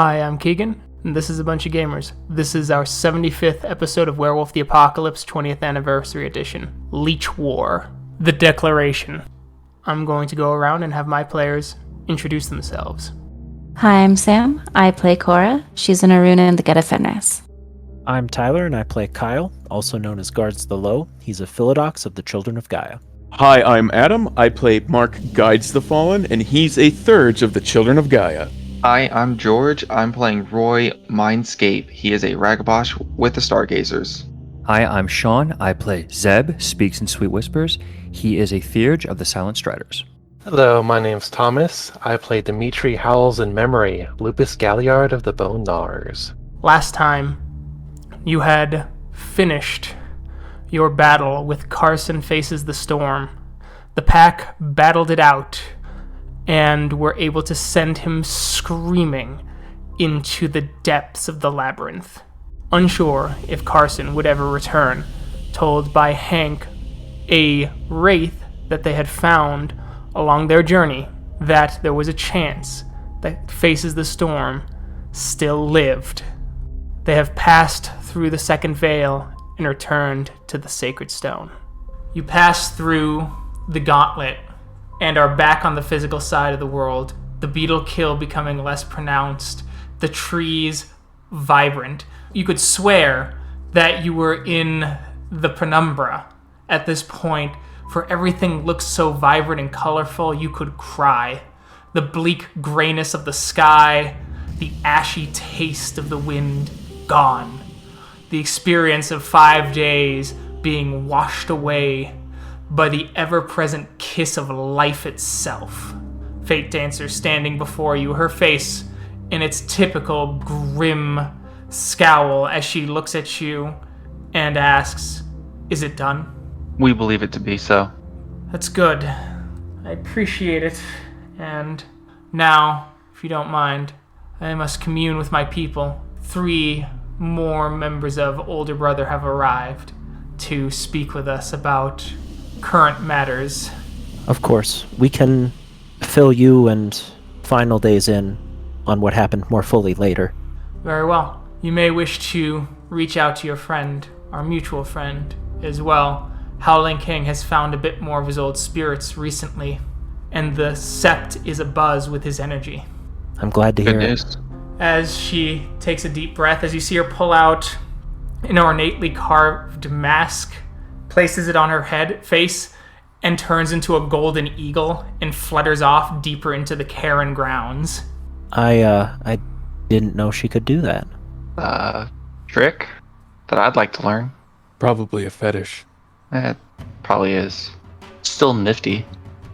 Hi, I'm Keegan, and this is a bunch of gamers. This is our 75th episode of Werewolf the Apocalypse 20th Anniversary Edition, Leech War, The Declaration. I'm going to go around and have my players introduce themselves. Hi, I'm Sam. I play Cora. She's an Aruna in the Get Fenris. I'm Tyler, and I play Kyle, also known as Guards the Low. He's a Philodox of the Children of Gaia. Hi, I'm Adam. I play Mark Guides the Fallen, and he's a Thurge of the Children of Gaia. Hi, I'm George. I'm playing Roy Mindscape. He is a Ragabosh with the Stargazers. Hi, I'm Sean. I play Zeb Speaks-in-Sweet-Whispers. He is a Thurge of the Silent Striders. Hello, my name's Thomas. I play Dimitri Howls-In-Memory, Lupus Galliard of the Bone Gnawers. Last time, you had finished your battle with Carson Faces the Storm. The pack battled it out and were able to send him screaming into the depths of the labyrinth. Unsure if Carson would ever return, told by Hank, a wraith that they had found along their journey, that there was a chance that Faces the Storm still lived. They have passed through the second veil and returned to the sacred stone. You pass through the gauntlet and are back on the physical side of the world, the beetle kill becoming less pronounced, the trees vibrant. You could swear that you were in the penumbra at this point, for everything looks so vibrant and colorful you could cry. The bleak grayness of the sky, the ashy taste of the wind, gone. The experience of 5 days being washed away by the ever-present kiss of life itself. Fate Dancer standing before you, her face in its typical grim scowl as she looks at you and asks, "Is it done?" We believe it to be so. That's good. I appreciate it. And now, if you don't mind, I must commune with my people. 3 more members of Older Brother have arrived to speak with us about current matters. Of course, we can fill you and Final Days in on what happened more fully later. Very well. You may wish to reach out to your friend, our mutual friend, as well. Howling King has found a bit more of his old spirits recently, and the Sept is abuzz with his energy. I'm glad to hear it. As she takes a deep breath, as you see her pull out an ornately carved mask, places it on her face, and turns into a golden eagle and flutters off deeper into the Karen grounds. I didn't know she could do that. Trick that I'd like to learn. Probably a fetish. It probably is. Still nifty.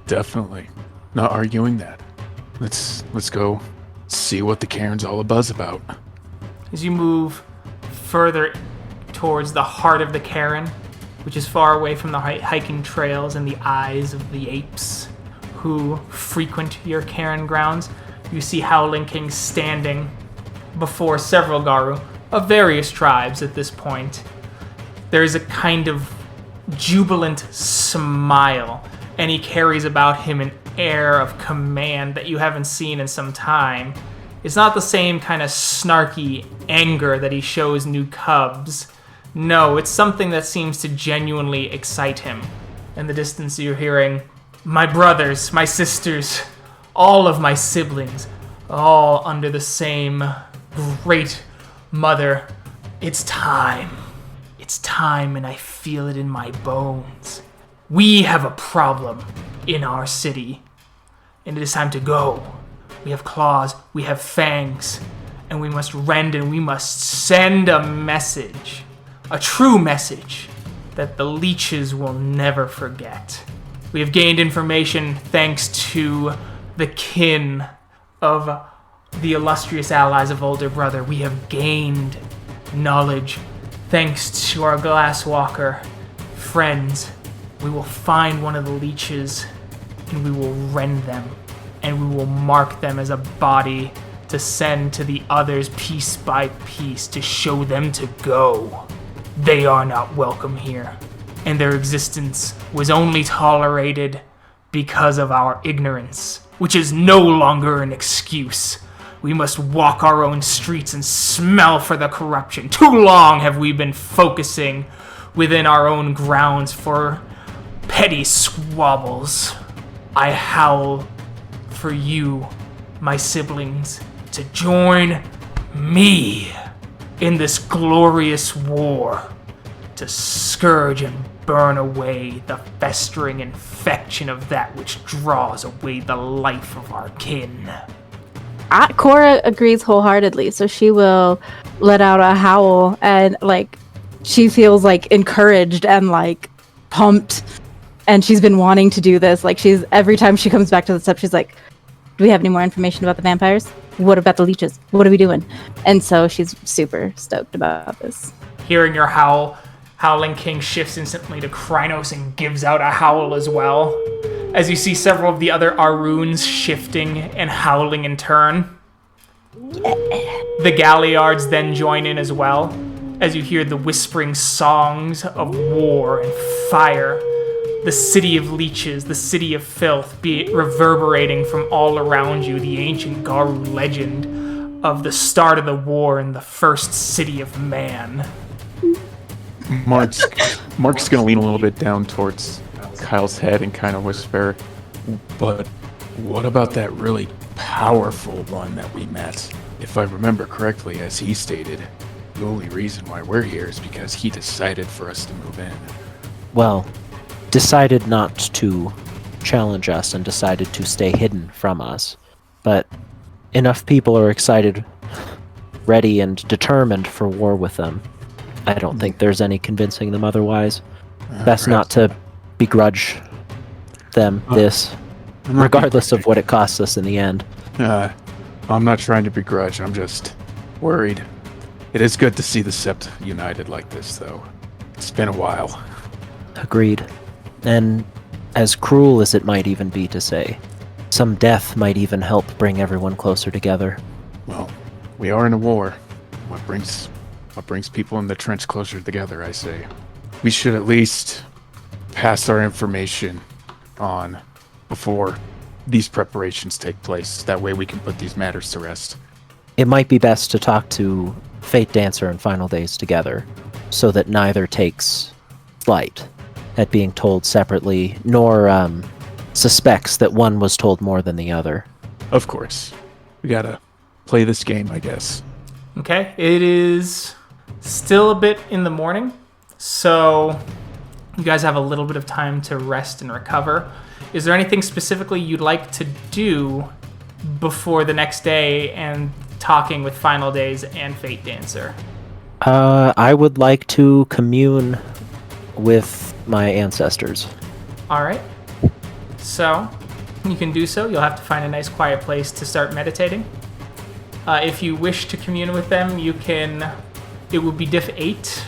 Definitely. Not arguing that. Let's go see what the Karen's all abuzz about. As you move further towards the heart of the Karen, which is far away from the hiking trails and the eyes of the apes who frequent your Karen grounds, you see Howling King standing before several Garou of various tribes at this point. There's a kind of jubilant smile, and he carries about him an air of command that you haven't seen in some time. It's not the same kind of snarky anger that he shows new cubs. No, it's something that seems to genuinely excite him. In the distance you're hearing, "My brothers, my sisters, all of my siblings, all under the same great mother. It's time. It's time, and I feel it in my bones. We have a problem in our city, and it is time to go. We have claws, we have fangs, and we must rend and we must send a message. A true message that the leeches will never forget. We have gained information thanks to the kin of the illustrious allies of Older Brother. We have gained knowledge thanks to our Glasswalker friends. We will find one of the leeches and we will rend them, and we will mark them as a body to send to the others piece by piece to show them to go. They are not welcome here, and their existence was only tolerated because of our ignorance, which is no longer an excuse. We must walk our own streets and smell for the corruption. Too long have we been focusing within our own grounds for petty squabbles. I howl for you, my siblings, to join me in this glorious war to scourge and burn away the festering infection of that which draws away the life of our kin. Cora agrees wholeheartedly, so she will let out a howl and she feels encouraged and pumped, and she's been wanting to do this. She's every time she comes back to the Sept, she's like, do we have any more information about the vampires? What about the leeches? What are we doing? And so she's super stoked about this. Hearing your howl, Howling King shifts instantly to Krynos and gives out a howl as well, as you see several of the other Aruns shifting and howling in turn. The Galliards then join in as well, as you hear the whispering songs of war and fire, the city of leeches, the city of filth, be it reverberating from all around you, the ancient Garou legend of the start of the war and the first city of man. Mark's going to lean a little bit down towards Kyle's head and kind of whisper, but what about that really powerful one that we met? If I remember correctly, as he stated, the only reason why we're here is because he decided for us to move in. Well, decided not to challenge us and decided to stay hidden from us. But enough people are excited, ready, and determined for war with them. I don't think there's any convincing them otherwise. Best not to begrudge them this, regardless of what it costs us in the end. I'm not trying to begrudge, I'm just worried. It is good to see the Sept united like this, though. It's been a while. Agreed. And as cruel as it might even be to say, some death might even help bring everyone closer together. Well, we are in a war. What brings people in the trench closer together, I say. We should at least pass our information on before these preparations take place. That way we can put these matters to rest. It might be best to talk to Fate Dancer and Final Days together, so that neither takes flight at being told separately, nor suspects that one was told more than the other. Of course. We gotta play this game, I guess. Okay, it is still a bit in the morning, so you guys have a little bit of time to rest and recover. Is there anything specifically you'd like to do before the next day and talking with Final Days and Fate Dancer? I would like to commune with my ancestors. Alright, so you can do so. You'll have to find a nice quiet place to start meditating. If you wish to commune with them, you can. It would be diff 8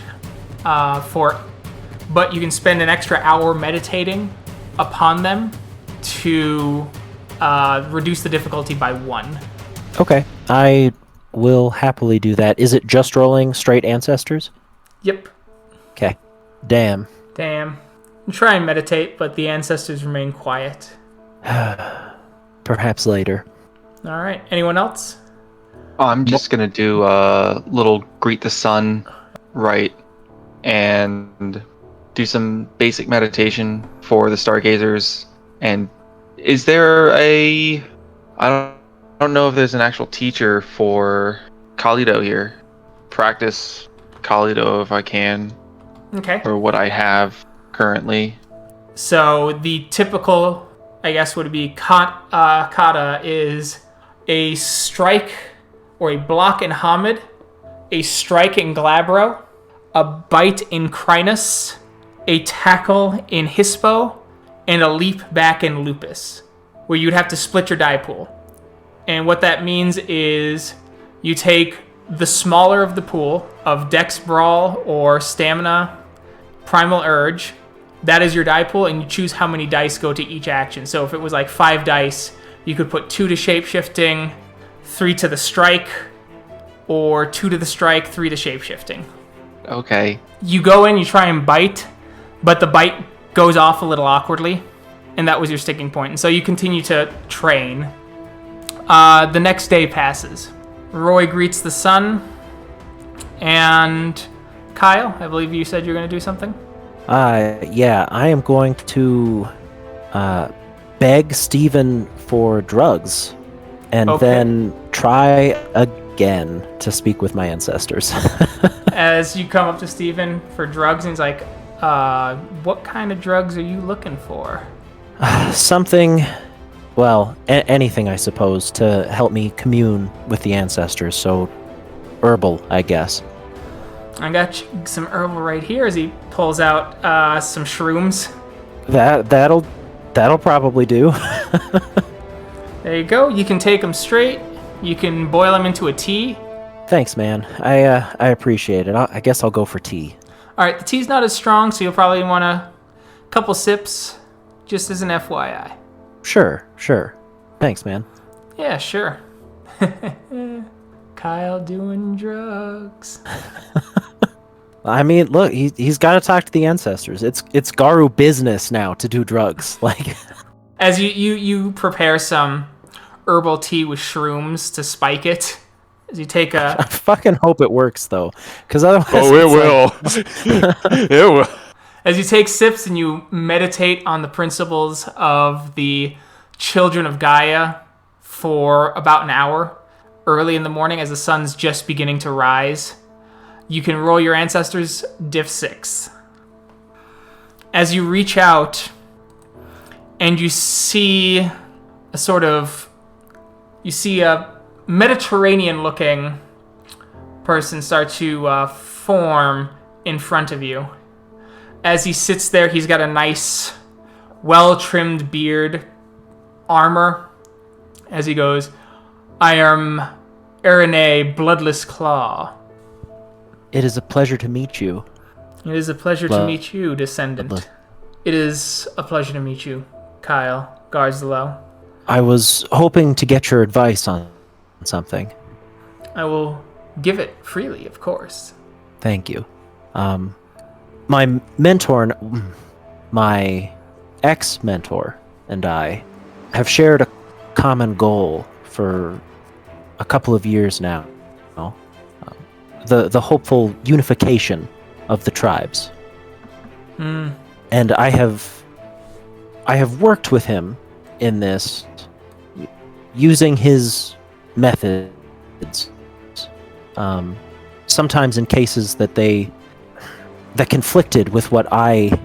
but you can spend an extra hour meditating upon them to reduce the difficulty by 1. Okay, I will happily do that. Is it just rolling straight ancestors? Yep. Okay. Damn. Try and meditate, but the ancestors remain quiet. Perhaps later. Alright, anyone else? I'm just gonna do a little greet the sun rite and do some basic meditation for the stargazers. And is there I don't know if there's an actual teacher for Kalido here. Practice Kalido if I can. Okay. Or what I have currently. So the typical, I guess, would be kata is a strike or a block in Hamid, a strike in Glabro, a bite in Krynos, a tackle in Hispo, and a leap back in Lupus, where you'd have to split your die pool. And what that means is you take the smaller of the pool of Dex Brawl or Stamina, Primal Urge. That is your die pool, and you choose how many dice go to each action. So if it was like 5 dice, you could put 2 to shapeshifting, 3 to the strike, or 2 to the strike, 3 to shapeshifting. Okay. You go in, you try and bite, but the bite goes off a little awkwardly, and that was your sticking point. And so you continue to train. The next day passes. Roy greets the sun, and Kyle, I believe you said you're going to do something? Yeah, I am going to beg Steven for drugs and then try again to speak with my ancestors. As you come up to Steven for drugs, and he's like, what kind of drugs are you looking for? Something, well, anything, I suppose, to help me commune with the ancestors, so herbal, I guess. I got you some herbal right here as he pulls out some shrooms. That'll probably do. There you go. You can take them straight. You can boil them into a tea. Thanks, man. I appreciate it. I guess I'll go for tea. All right, the tea's not as strong, so you'll probably want a couple sips, just as an FYI. Sure. Thanks, man. Yeah, sure. Kyle doing drugs. I mean, look, he's got to talk to the ancestors. It's Garou business now to do drugs. Like, as you prepare some herbal tea with shrooms to spike it. As you take I fucking hope it works though, because otherwise. Oh, it will. It will. As you take sips and you meditate on the principles of the children of Gaia for about an hour, early in the morning as the sun's just beginning to rise, you can roll your ancestors diff 6. As you reach out and you see a Mediterranean-looking person start to form in front of you. As he sits there, he's got a nice, well-trimmed beard, armor. As he goes, I am Erene Bloodless Claw. It is a pleasure to meet you. It is a pleasure to meet you, Descendant. It is a pleasure to meet you, Kyle Garzlow. I was hoping to get your advice on something. I will give it freely, of course. Thank you. My mentor, my ex-mentor, and I have shared a common goal for a couple of years now. The hopeful unification of the tribes. And I have worked with him in this, using his methods. Sometimes in cases that conflicted with what I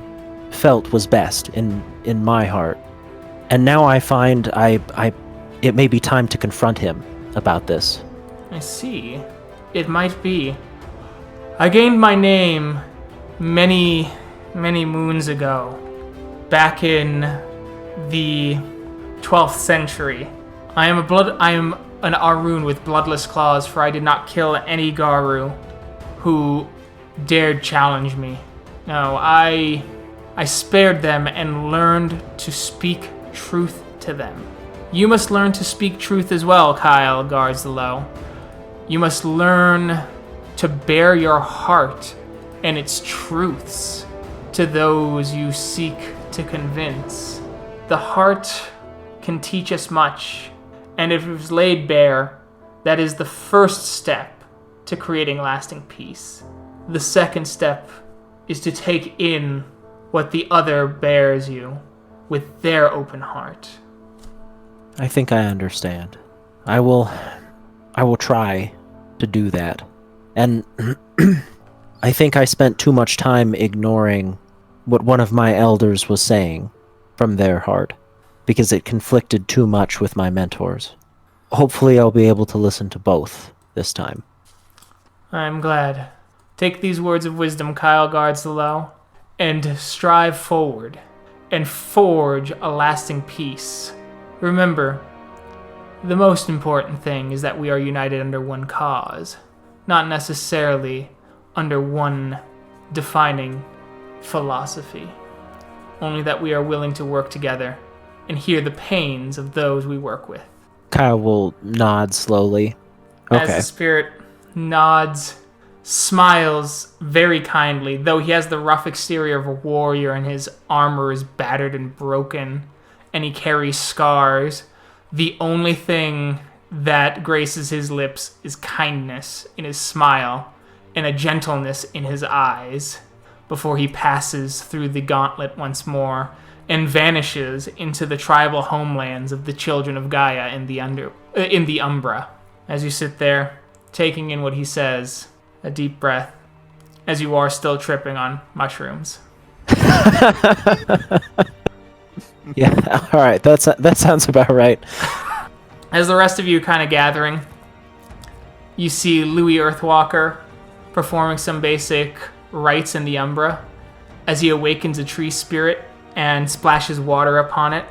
felt was best in my heart. And now I find it may be time to confront him about this. I see. It might be. I gained my name many, many moons ago, back in the 12th century. I am an Arun with bloodless claws, for I did not kill any Garou who dared challenge me. No, I spared them and learned to speak truth to them. You must learn to speak truth as well, Kyle Garzlow. You must learn to bear your heart and its truths to those you seek to convince. The heart can teach us much, and if it is laid bare, that is the first step to creating lasting peace. The second step is to take in what the other bears you with their open heart. I think I understand. I will try to do that. And I think I spent too much time ignoring what one of my elders was saying from their heart, because it conflicted too much with my mentors. Hopefully I'll be able to listen to both this time. I'm glad. Take these words of wisdom, Kyle Garzlow, and strive forward and forge a lasting peace. Remember, the most important thing is that we are united under one cause, not necessarily under one defining philosophy. Only that we are willing to work together and hear the pains of those we work with. Kyle will nod slowly. Okay. As the spirit nods, smiles very kindly, though he has the rough exterior of a warrior and his armor is battered and broken, and he carries scars. The only thing that graces his lips is kindness in his smile and a gentleness in his eyes before he passes through the gauntlet once more and vanishes into the tribal homelands of the children of Gaia in the Umbra. As you sit there, taking in what he says, a deep breath, as you are still tripping on mushrooms. Yeah, all right, that sounds about right. As the rest of you kind of gathering, you see Louis Earthwalker performing some basic rites in the Umbra as he awakens a tree spirit and splashes water upon it,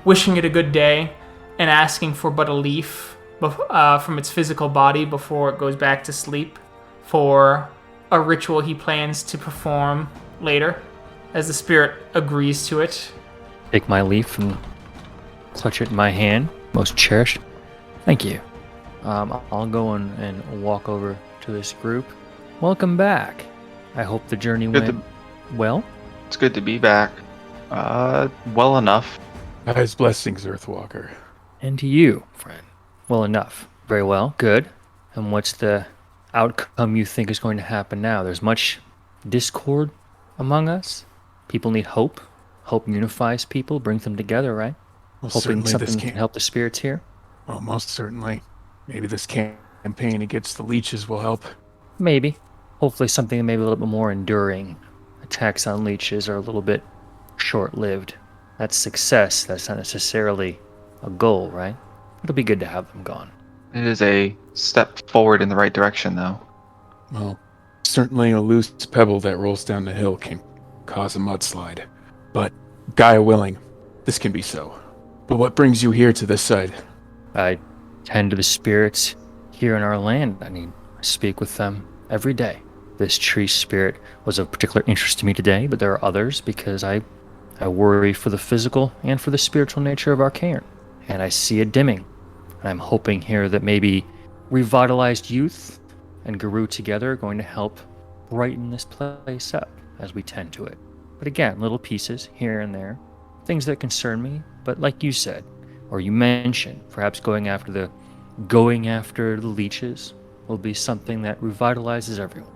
wishing it a good day and asking for but a leaf from its physical body before it goes back to sleep for a ritual he plans to perform later. As the spirit agrees to it, Take my leaf and clutch it in my hand. Most cherished. Thank you. I'll go and walk over to this group. Welcome back. I hope the journey went well. It's good to be back. Well enough. His blessings, Earthwalker. And to you, friend. Well enough. Very well. Good. And what's the outcome you think is going to happen now? There's much discord among us. People need hope. Hope unifies people, brings them together, right? Well, Hoping something can help the spirits here. Well, most certainly. Maybe this campaign against the leeches will help. Maybe. Hopefully something maybe a little bit more enduring. Attacks on leeches are a little bit short-lived. That's success. That's not necessarily a goal, right? It'll be good to have them gone. It is a step forward in the right direction, though. Well, certainly a loose pebble that rolls down the hill can cause a mudslide. But, Gaia willing, this can be so. But what brings you here to this side? I tend to the spirits here in our land. I speak with them every day. This tree spirit was of particular interest to me today, but there are others because I worry for the physical and for the spiritual nature of our cairn. And I see a dimming. And I'm hoping here that maybe revitalized youth and Garou together are going to help brighten this place up as we tend to it. But again, little pieces here and there, things that concern me. But like you said, or you mentioned, perhaps going after the leeches will be something that revitalizes everyone.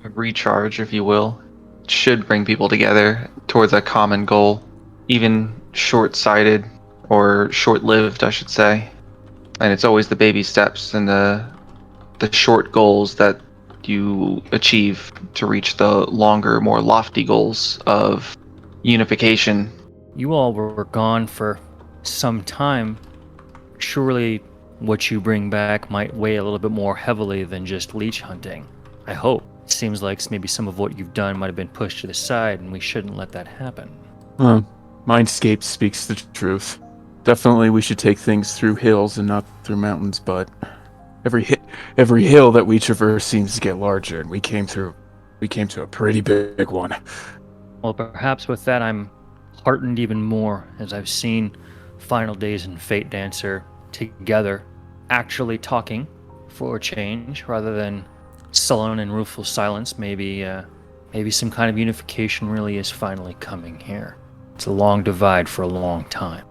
A recharge, if you will, should bring people together towards a common goal, even short-sighted or short-lived, I should say. And it's always the baby steps and the short goals that you achieve to reach the longer, more lofty goals of unification. You all were gone for some time. Surely what you bring back might weigh a little bit more heavily than just leech hunting. I hope. It seems like maybe some of what you've done might have been pushed to the side, and we shouldn't let that happen. Mindscape speaks the truth. Definitely we should take things through hills and not through mountains, but every hill that we traverse seems to get larger, and we came to a pretty big one. Well, perhaps with that I'm heartened even more as I've seen Final Days and Fate Dancer together, actually talking for a change rather than sullen and rueful silence. Maybe some kind of unification really is finally coming here. It's a long divide for a long time.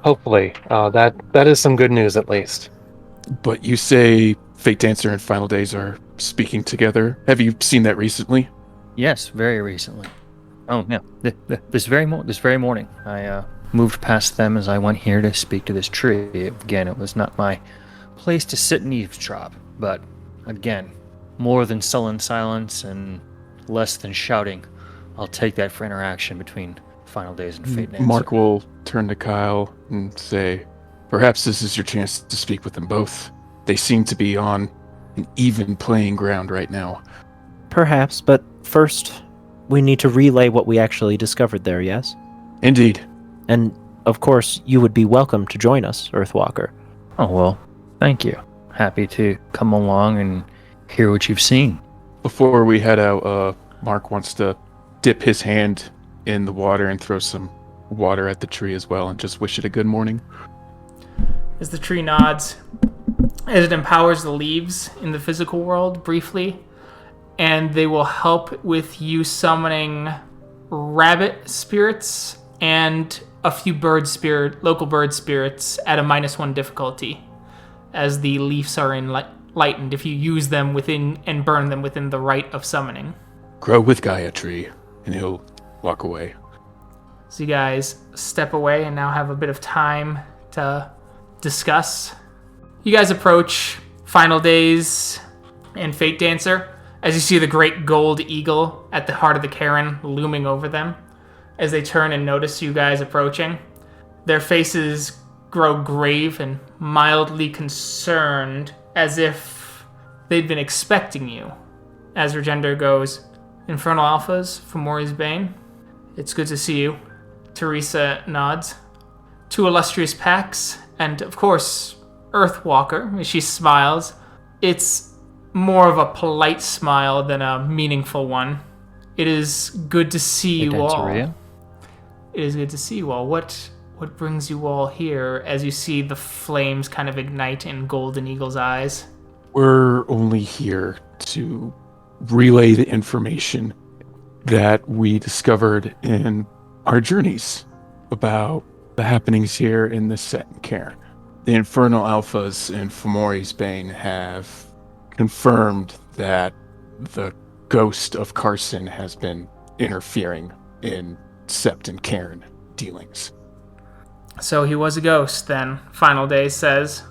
Hopefully, that is some good news at least. But you say Fate Dancer and Final Days are speaking together. Have you seen that recently? Yes, very recently. Oh yeah, this very morning, I moved past them as I went here to speak to this tree. Again, it was not my place to sit and eavesdrop, but again, more than sullen silence and less than shouting. I'll take that for interaction between Final Days and Fate Dancer. Mark will turn to Kyle and say, perhaps this is your chance to speak with them both. They seem to be on an even playing ground right now. Perhaps, but first, we need to relay what we actually discovered there, yes? Indeed. And, of course, you would be welcome to join us, Earthwalker. Oh, well, thank you. Happy to come along and hear what you've seen. Before we head out, Mark wants to dip his hand in the water and throw some water at the tree as well and just wish it a good morning. As the tree nods, as it empowers the leaves in the physical world briefly, and they will help with you summoning rabbit spirits and a few local bird spirits at a -1 difficulty, as the leaves are enlightened if you use them within and burn them within the rite of summoning. Grow with Gaia Tree, and he'll walk away. So you guys step away and now have a bit of time to discuss. You guys approach Final Days and Fate Dancer as you see the great gold eagle at the heart of the cairn looming over them. As they turn and notice you guys approaching, their faces grow grave and mildly concerned, as if they'd been expecting you. As Regender goes, Infernal Alphas from Mori's Bane, it's good to see you. Teresa nods. 2 illustrious packs, and of course, Earthwalker. She smiles. It's more of a polite smile than a meaningful one. It is good to see you all. Danceria? It is good to see you all. What brings you all here as you see the flames kind of ignite in Golden Eagle's eyes? We're only here to relay the information that we discovered in our journeys about the happenings here in the Sept and Cairn. The Infernal Alphas in Fomori's Bane have confirmed that the ghost of Carson has been interfering in Sept and Cairn dealings. So he was a ghost then, Final Day says,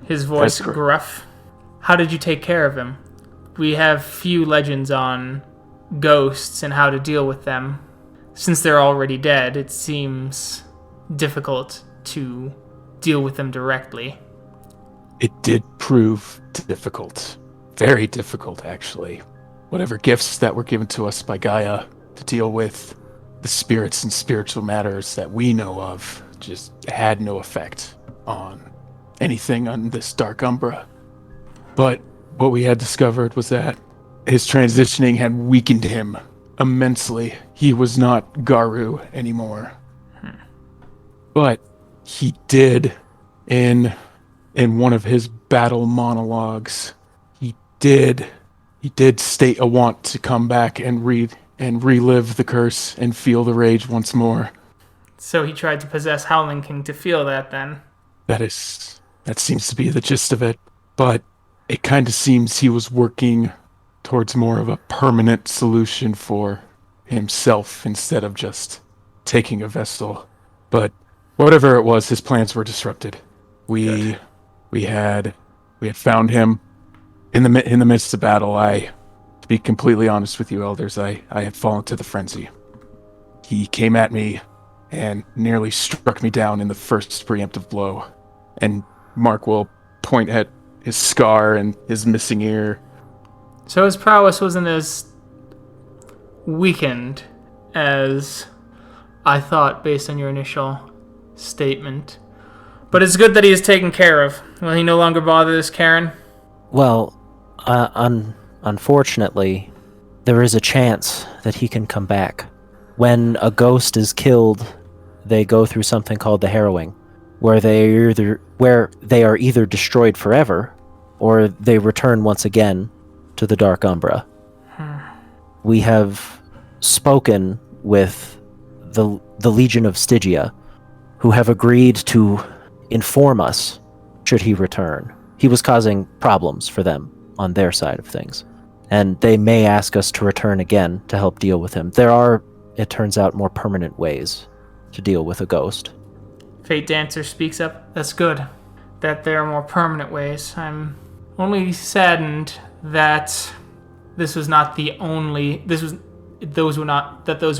his voice That's correct. gruff. How did you take care of him? We have few legends on ghosts and how to deal with them. Since they're already dead, it seems difficult to deal with them directly. It did prove difficult. Very difficult, actually. Whatever gifts that were given to us by Gaia to deal with the spirits and spiritual matters that we know of just had no effect on anything on this Dark Umbra. But what we had discovered was that his transitioning had weakened him immensely. He was not Garou anymore. But he did, in one of his battle monologues, he did state a want to come back and relive the curse and feel the rage once more. So he tried to possess Howling King to feel that then. That seems to be the gist of it. But it kind of seems he was working towards more of a permanent solution for himself instead of just taking a vessel. But whatever it was, his plans were disrupted. We had found him in the midst of battle. To be completely honest with you, elders, I had fallen to the frenzy. He came at me and nearly struck me down in the first preemptive blow. And Mark will point at his scar and his missing ear. So his prowess wasn't as weakened as I thought based on your initial statement. But it's good that he is taken care of. Will he no longer bother this Karen? Well, unfortunately, there is a chance that he can come back. When a ghost is killed, they go through something called the harrowing, where they are either destroyed forever, or they return once again to the Dark Umbra. We have spoken with the Legion of Stygia, who have agreed to inform us should he return. He was causing problems for them on their side of things, and they may ask us to return again to help deal with him. There are, it turns out, more permanent ways to deal with a ghost. Fate Dancer speaks up. That's good. That there are more permanent ways. I'm only saddened that those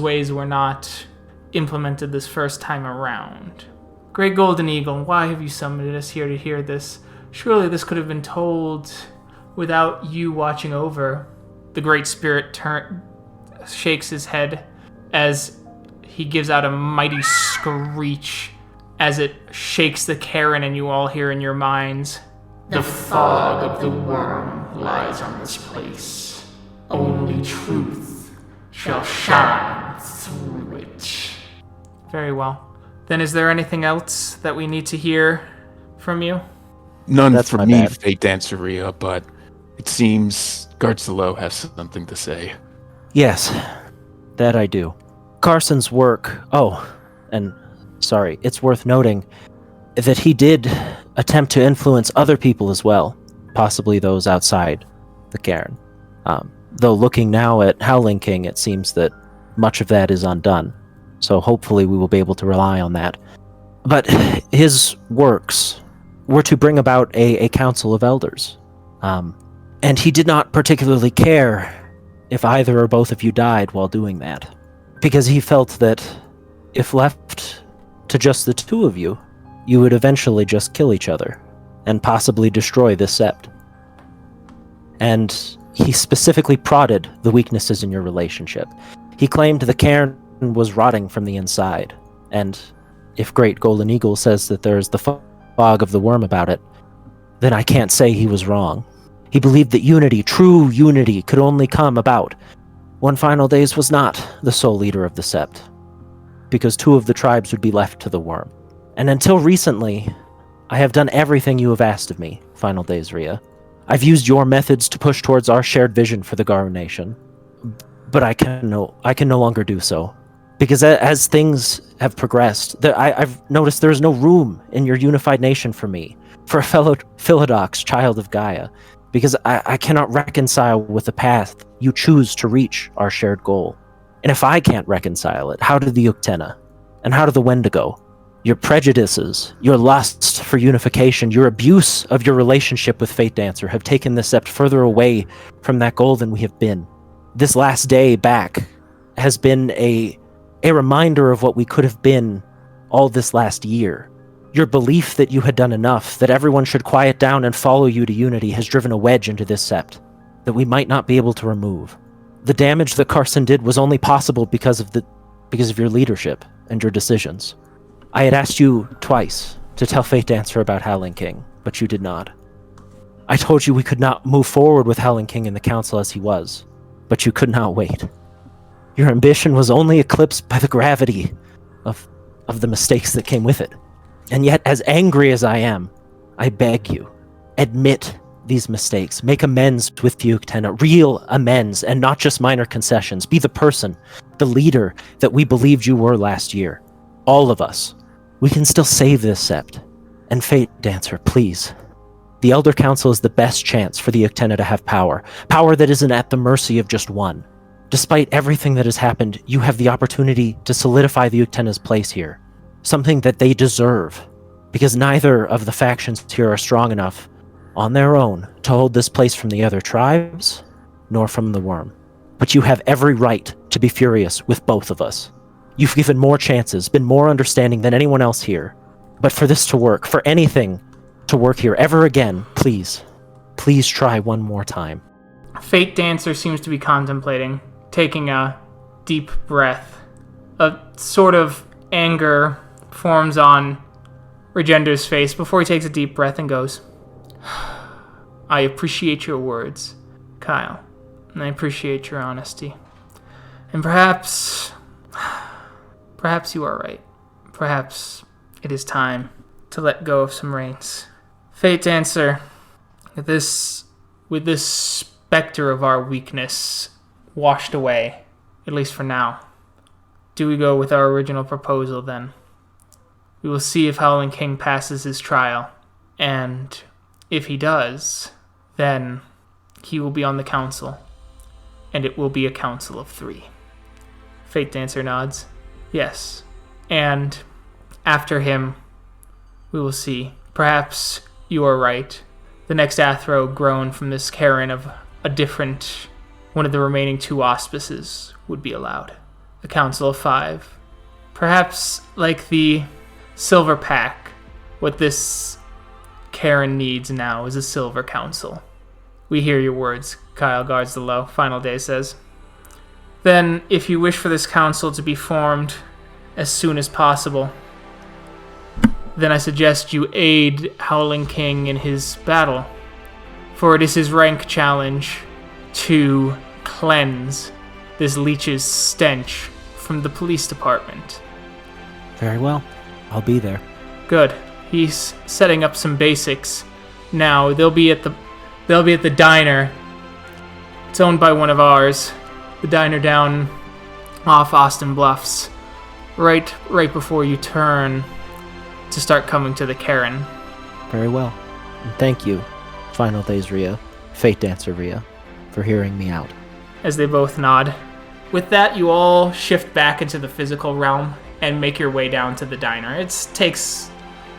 ways were not implemented this first time around. Great Golden Eagle, why have you summoned us here to hear this? Surely this could have been told without you watching over. The Great Spirit shakes his head as he gives out a mighty screech as it shakes the cairn, and you all hear in your minds, "The fog of the worm lies on this place. Only truth shall shine through it." Very well. Then is there anything else that we need to hear from you? None That's for my me, bad. Fate Danceria, but it seems Gartzelo has something to say. Yes, that I do. Carson's work. Oh, and it's worth noting that he did attempt to influence other people as well, possibly those outside the cairn. Though looking now at Howling King, it seems that much of that is undone. So hopefully we will be able to rely on that. But his works were to bring about a council of elders. And he did not particularly care if either or both of you died while doing that, because he felt that if left to just the two of you, you would eventually just kill each other and possibly destroy this Sept. And he specifically prodded the weaknesses in your relationship. He claimed the cairn was rotting from the inside, and if Great Golden Eagle says that there is the fog of the worm about it, then I can't say he was wrong. He believed that unity, true unity, could only come about when Final Days was not the sole leader of the Sept, because two of the tribes would be left to the worm. And until recently, I have done everything you have asked of me, Final Days Rhea. I've used your methods to push towards our shared vision for the Garou Nation, but I can no longer do so. Because as things have progressed, I've noticed there is no room in your unified nation for me, for a fellow Philodox child of Gaia, because I cannot reconcile with the path you choose to reach our shared goal. And if I can't reconcile it, how do the Uktena? And how do the Wendigo? Your prejudices, your lust for unification, your abuse of your relationship with Fate Dancer have taken the Sept further away from that goal than we have been. This last day back has been a reminder of what we could have been all this last year. Your belief that you had done enough, that everyone should quiet down and follow you to unity, has driven a wedge into this Sept that we might not be able to remove. The damage that Carson did was only possible because of your leadership and your decisions. I had asked you twice to tell Fate Dancer about Howling King, but you did not. I told you we could not move forward with Howling King in the council as he was, but you could not wait. Your ambition was only eclipsed by the gravity of the mistakes that came with it. And yet, as angry as I am, I beg you, admit these mistakes. Make amends with the Uktena, real amends, and not just minor concessions. Be the person, the leader that we believed you were last year. All of us. We can still save this Sept. And Fate Dancer, please. The Elder Council is the best chance for the Uktena to have power. Power that isn't at the mercy of just one. Despite everything that has happened, you have the opportunity to solidify the Uktena's place here. Something that they deserve, because neither of the factions here are strong enough on their own to hold this place from the other tribes, nor from the worm. But you have every right to be furious with both of us. You've given more chances, been more understanding than anyone else here. But for this to work, for anything to work here ever again, please try one more time. Fate Dancer seems to be contemplating, taking a deep breath. A sort of anger forms on Regender's face before he takes a deep breath and goes, I appreciate your words, Kyle, and I appreciate your honesty. And perhaps you are right. Perhaps it is time to let go of some reins. Fate Dancer, with this specter of our weakness washed away, at least for now, do we go with our original proposal then? We will see if Howling King passes his trial, and if he does, then he will be on the council, and it will be a council of 3. Fate Dancer nods. Yes. And after him, we will see. Perhaps you are right. The next Athro grown from this cairn of a different, one of the remaining 2 auspices would be allowed. A council of 5. Perhaps, like the Silver Pack, what this cairn needs now is a Silver Council. We hear your words, Kyle guards the low, Final Day says. Then, if you wish for this council to be formed as soon as possible, then I suggest you aid Howling King in his battle, for it is his rank challenge to cleanse this leech's stench from the police department. Very well. I'll be there. Good. He's setting up some basics now. They'll be at the diner. It's owned by one of ours. The diner down off Austin Bluffs, right before you turn to start coming to the cairn. Very well. And thank you, Final Days Rhea, Fate Dancer Rhea, for hearing me out. As they both nod. With that, you all shift back into the physical realm and make your way down to the diner. It takes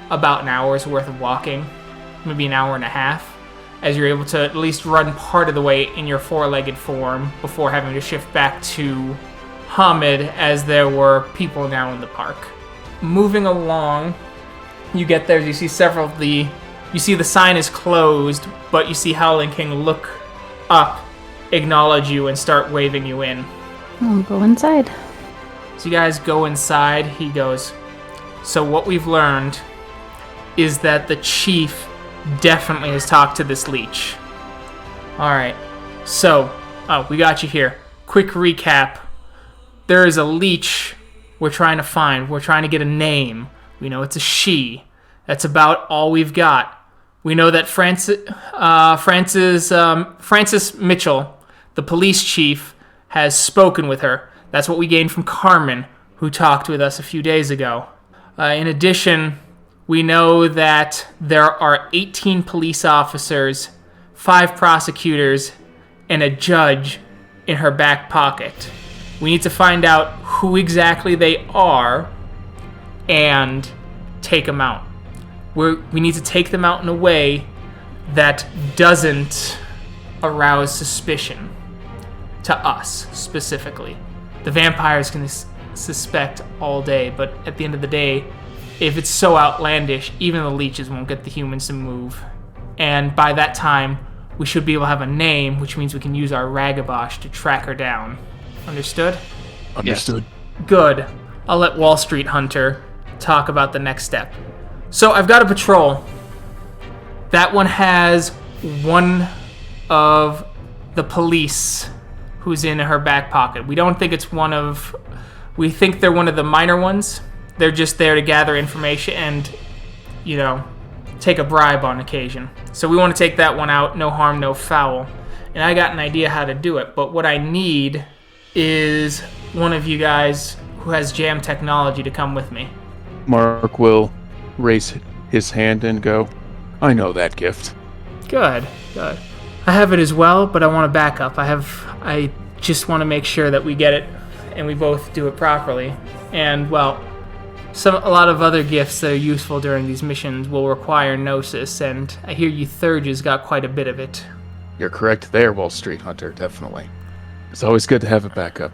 about an hour's worth of walking, maybe an hour and a half, as you're able to at least run part of the way in your four-legged form before having to shift back to Hamid, as there were people now in the park. Moving along, you get there, you see you see the sign is closed, but you see Howling King look up, acknowledge you, and start waving you in. I'll go inside. So you guys go inside. He goes, so what we've learned is that the chief definitely has talked to this leech. Alright, so, we got you here. Quick recap. There is a leech we're trying to find. We're trying to get a name. We know it's a she. That's about all we've got. We know that Francis Mitchell, the police chief, has spoken with her. That's what we gained from Carmen, who talked with us a few days ago. In addition, we know that there are 18 police officers, 5 prosecutors, and a judge in her back pocket. We need to find out who exactly they are and take them out. We need to take them out in a way that doesn't arouse suspicion. To us, specifically. The vampires can suspect all day, but at the end of the day, if it's so outlandish, even the leeches won't get the humans to move. And by that time, we should be able to have a name, which means we can use our Ragabosh to track her down. Understood? Understood. Good. I'll let Wall Street Hunter talk about the next step. So I've got a patrol. That one has one of the police who's in her back pocket. We don't think it's we think they're one of the minor ones. They're just there to gather information and, take a bribe on occasion. So we want to take that one out, no harm, no foul. And I got an idea how to do it, but what I need is one of you guys who has jam technology to come with me. Mark will raise his hand and go, I know that gift. Good. I have it as well, but I want to back up. I just want to make sure that we get it and we both do it properly. And, well, a lot of other gifts that are useful during these missions will require Gnosis, and I hear you Thurges got quite a bit of it. You're correct there, Wall Street Hunter, definitely. It's always good to have a backup.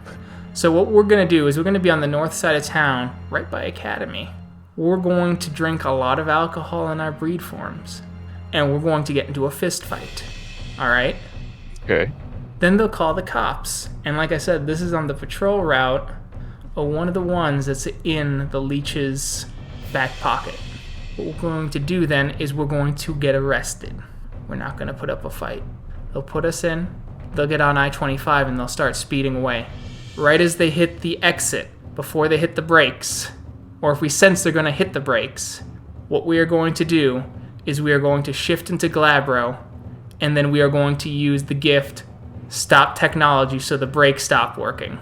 So what we're going to do is we're going to be on the north side of town, right by Academy. We're going to drink a lot of alcohol in our breed forms, and we're going to get into a fist fight. Alright? Okay. Then they'll call the cops. And like I said, this is on the patrol route of one of the ones that's in the leech's back pocket. What we're going to do then is we're going to get arrested. We're not going to put up a fight. They'll put us in, they'll get on I-25, and they'll start speeding away. Right as they hit the exit, before they hit the brakes, or if we sense they're going to hit the brakes, what we are going to do is we are going to shift into Glabro, and then we are going to use the gift Stop Technology so the brakes stop working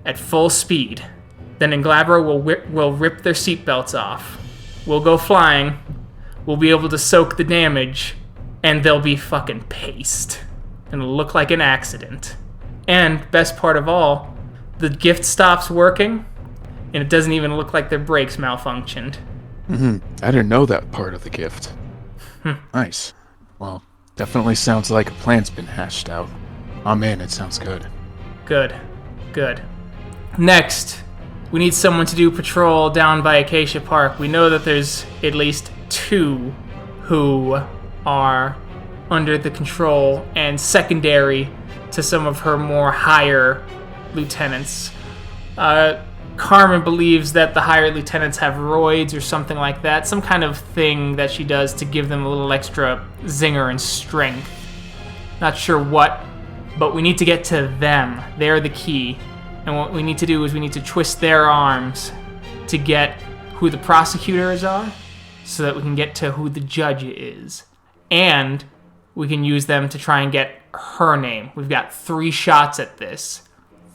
at full speed. Then in Glabro, we'll rip their seatbelts off. We'll go flying. We'll be able to soak the damage, and they'll be fucking paste. And it'll look like an accident. And best part of all, the gift stops working, and it doesn't even look like their brakes malfunctioned. I didn't know that part of the gift. Nice. Well, definitely sounds like a plan's been hashed out. Oh man, it sounds good. Good. Next, we need someone to do patrol down by Acacia Park. We know that there's at least 2 who are under the control and secondary to some of her more higher lieutenants. Carmen believes that the higher lieutenants have roids or something like that, some kind of thing that she does to give them a little extra zinger and strength. Not sure what, but we need to get to them. They're the key. And what we need to do is we need to twist their arms to get who the prosecutors are so that we can get to who the judge is. And we can use them to try and get her name. We've got 3 shots at this.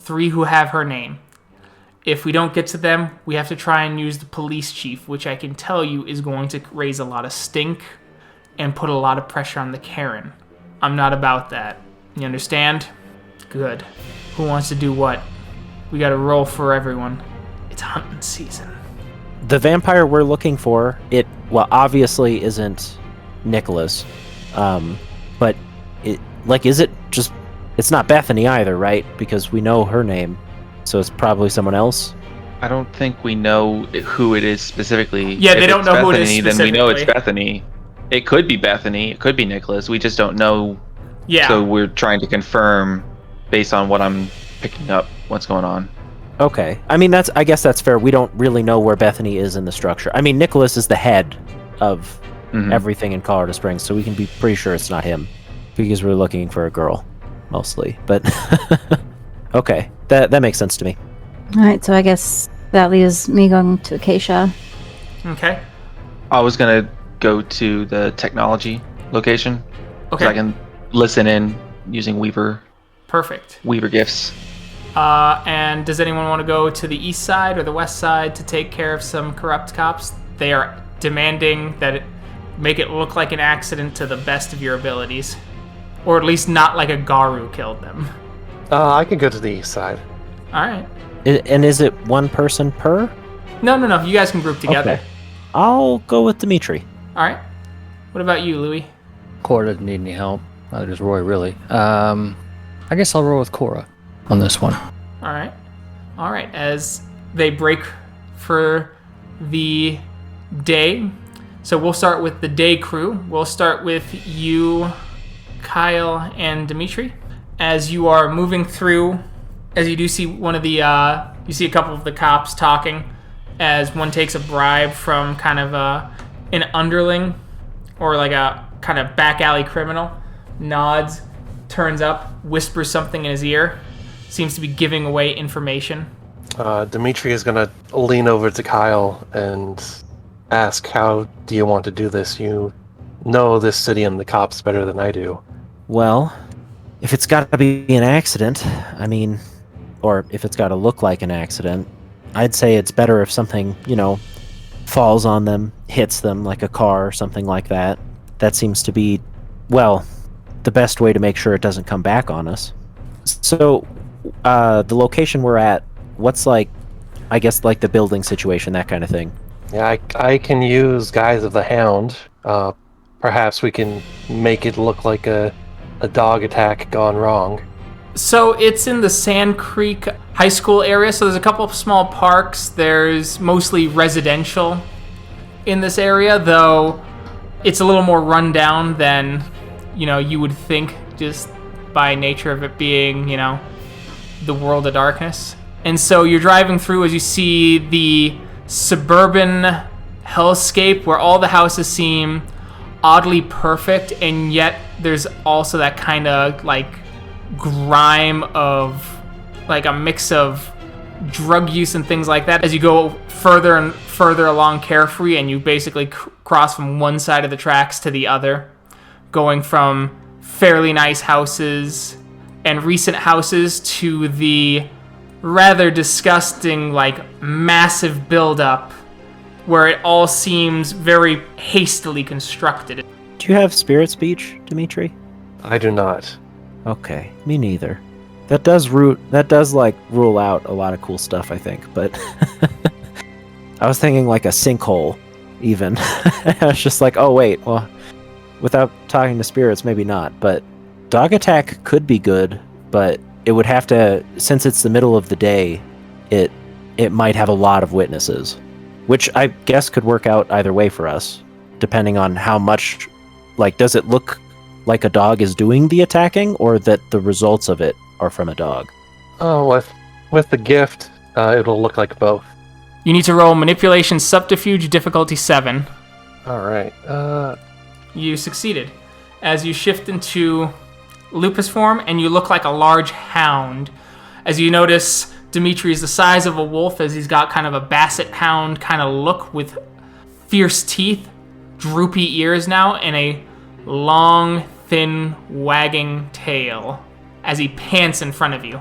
3 who have her name. If we don't get to them, we have to try and use the police chief, which I can tell you is going to raise a lot of stink and put a lot of pressure on the Karen. I'm not about that. You understand? Good. Who wants to do what? We gotta roll for everyone. It's hunting season. The vampire we're looking for, obviously isn't Nicholas. But is it just... It's not Bethany either, right? Because we know her name. So it's probably someone else? I don't think we know who it is specifically. Yeah, they don't know Bethany, who it is specifically. Then we know it's Bethany. It could be Bethany. It could be Nicholas. We just don't know. Yeah. So we're trying to confirm based on what I'm picking up what's going on. Okay. I mean, I guess that's fair. We don't really know where Bethany is in the structure. I mean, Nicholas is the head of everything in Colorado Springs, so we can be pretty sure it's not him because we're looking for a girl, mostly. But okay, that makes sense to me. All right, so I guess that leaves me going to Acacia. Okay. I was gonna go to the technology location. Okay. So I can listen in using Weaver Perfect. gifts. And does anyone want to go to the east side or the west side to take care of some corrupt cops? They are demanding that make it look like an accident to the best of your abilities. Or at least not like a Garou killed them. I can go to the east side. Alright. And is it one person per? No. You guys can group together. Okay. I'll go with Dimitri. Alright. What about you, Louis? Cora doesn't need any help. Neither does Roy, really. I guess I'll roll with Cora on this one. Alright. As they break for the day. So we'll start with the day crew. We'll start with you, Kyle, and Dimitri. As you are moving through, as you do see you see a couple of the cops talking as one takes a bribe from kind of an underling or like a kind of back alley criminal, nods, turns up, whispers something in his ear, seems to be giving away information. Dimitri is going to lean over to Kyle and ask, how do you want to do this? You know this city and the cops better than I do. Well, if it's got to be an accident, or if it's got to look like an accident, I'd say it's better if something, falls on them, hits them like a car or something like that. That seems to be, the best way to make sure it doesn't come back on us. So, the location we're at, what's the building situation, that kind of thing? Yeah, I can use Guise of the Hound. Perhaps we can make it look like a dog attack gone wrong. So it's in the Sand Creek High School area, so there's a couple of small parks. There's mostly residential in this area, though it's a little more run down than, you would think just by nature of it being, the world of darkness. And so you're driving through as you see the suburban hellscape where all the houses seem oddly perfect, and yet there's also that kind of grime of a mix of drug use and things like that as you go further and further along Carefree, and you basically cross from one side of the tracks to the other, going from fairly nice houses and recent houses to the rather disgusting massive buildup where it all seems very hastily constructed. Do you have spirit speech, Dimitri? I do not. Okay, me neither. That does rule out a lot of cool stuff, I think, but I was thinking like a sinkhole, even. I was just like, oh wait, well, without talking to spirits, maybe not, but dog attack could be good, but it would have to, since it's the middle of the day, it might have a lot of witnesses, which I guess could work out either way for us, depending on how much, does it look like a dog is doing the attacking, or that the results of it are from a dog? Oh, with the gift, it'll look like both. You need to roll Manipulation Subterfuge, difficulty 7. Alright, You succeeded. As you shift into lupus form, and you look like a large hound. As you notice, Dimitri is the size of a wolf, as he's got kind of a basset hound kind of look with fierce teeth, droopy ears now, and a long, thin, wagging tail as he pants in front of you.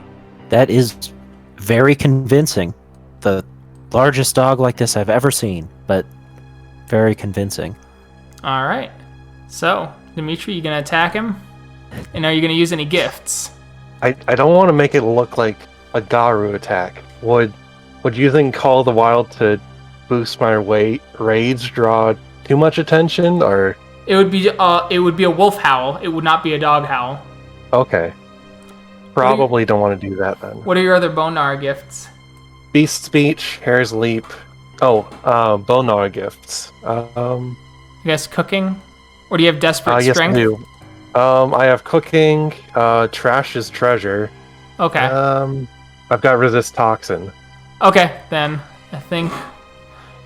That is very convincing. the largest dog like this I've ever seen, but very convincing. All right. So, Dimitri, you gonna attack him? And are you gonna use any gifts? I don't want to make it look like a Garou attack. Would using Call of the Wild to boost my rage draw too much attention, or? It would be a wolf howl. It would not be a dog howl. Okay. Probably don't want to do that then. What are your other Bonar gifts? Beast Speech, Hair's Leap. Bonar gifts. You guess cooking? Or do you have Desperate Yes, Strength? I do. I have Cooking, Trash is Treasure. Okay. I've got Resist Toxin. Okay, then I think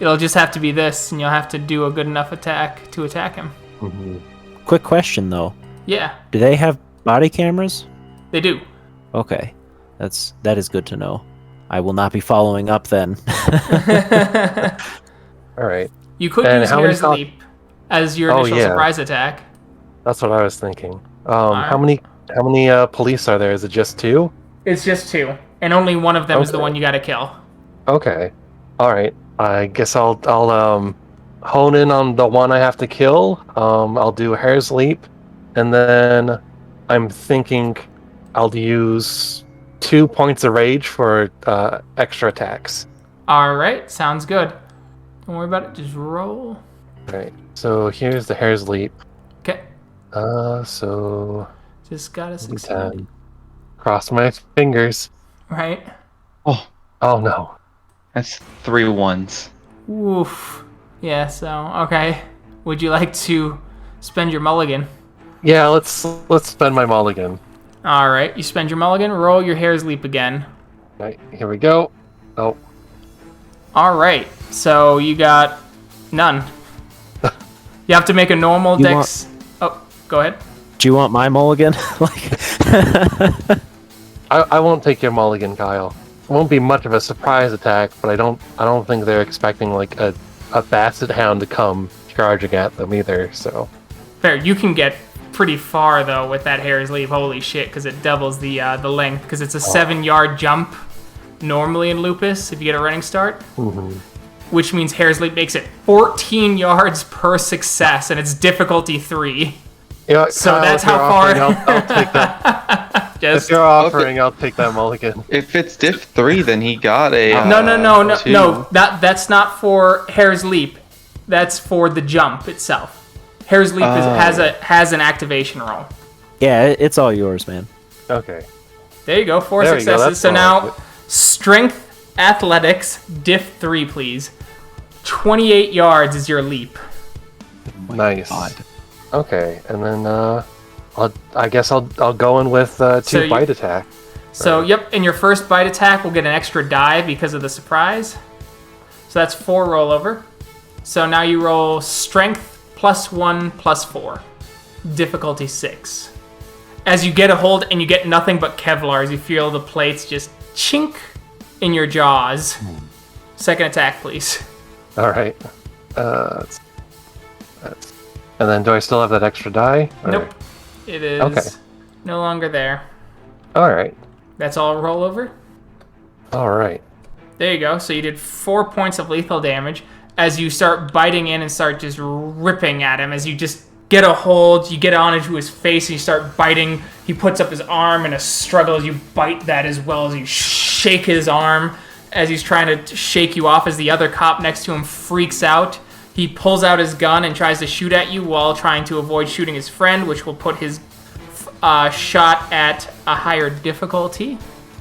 it'll just have to be this, and you'll have to do a good enough attack to attack him. Mm-hmm. Quick question though. Yeah, Do they have body cameras? they do. Okay. That is good to know. I will not be following up then. Alright. You could And use how many Hair's Leap as your initial yeah. surprise attack. That's what I was thinking. Alright. How many police are there? Is it just 2? It's just 2, and only one of them is the Okay. one you gotta kill. Okay. Alright. I guess I'll hone in on the one I have to kill. I'll do Hair's Leap, and then I'm thinking I'll use 2 points of rage for extra attacks. Alright, sounds good. Don't worry about it, just roll. Right. So here's the Hair's Leap. Okay, So just gotta succeed. 10. Cross my fingers. Right? Oh, Oh no. that's 3 ones. Oof. Yeah, so, okay. Would you like to spend your mulligan? Yeah, let's spend my mulligan. Alright, you spend your mulligan, roll your Hair's Leap again. Right, here we go. Oh, Alright, so you got none. You have to make a normal You dex. Oh, go ahead. Do you want my mulligan? Like, I won't take your mulligan, Kyle. It won't be much of a surprise attack, but I don't think they're expecting like a basset hound to come charging at them either. So Fair, you can get pretty far though with that Hair's Leap. Holy shit, because it doubles the length. Because it's a 7-yard jump normally in Lupus if you get a running start. Which means Hair's Leap makes it 14 yards per success, and it's difficulty 3. yeah. So Kyle, that's if you're how far. offering, I'll take that. If Just you're offering, I'll take that mulligan. If it's diff 3, then he got a. no. 2. That's not for Hair's Leap. That's for the jump itself. Hair's Leap has an activation roll. yeah, it's all yours, man. Okay. There you go, 4 There we go, successes. that's So all now, right. Strength, Athletics, Diff 3, please. 28 yards is your leap. Nice. God. Okay, and then I guess I'll go in with 2 So you- bite attack. So, yep, in your first bite attack, we'll get an extra die because of the surprise. So that's 4 rollover. So now you roll Strength +1 +4. Difficulty 6. As you get a hold and you get nothing but Kevlar as you feel the plates just chink in your jaws. Second attack, please. All right. That's. And then do I still have that extra die? Or- Nope. It is Okay. no longer there. All right. That's all rollover. All right. There you go. So you did 4 points of lethal damage as you start biting in and start just ripping at him. As you just get a hold, you get on into his face and you start biting. He puts up his arm in a struggle as you bite that as well as you shake his arm as he's trying to shake you off as the other cop next to him freaks out. He pulls out his gun and tries to shoot at you while trying to avoid shooting his friend, which will put his shot at a higher difficulty.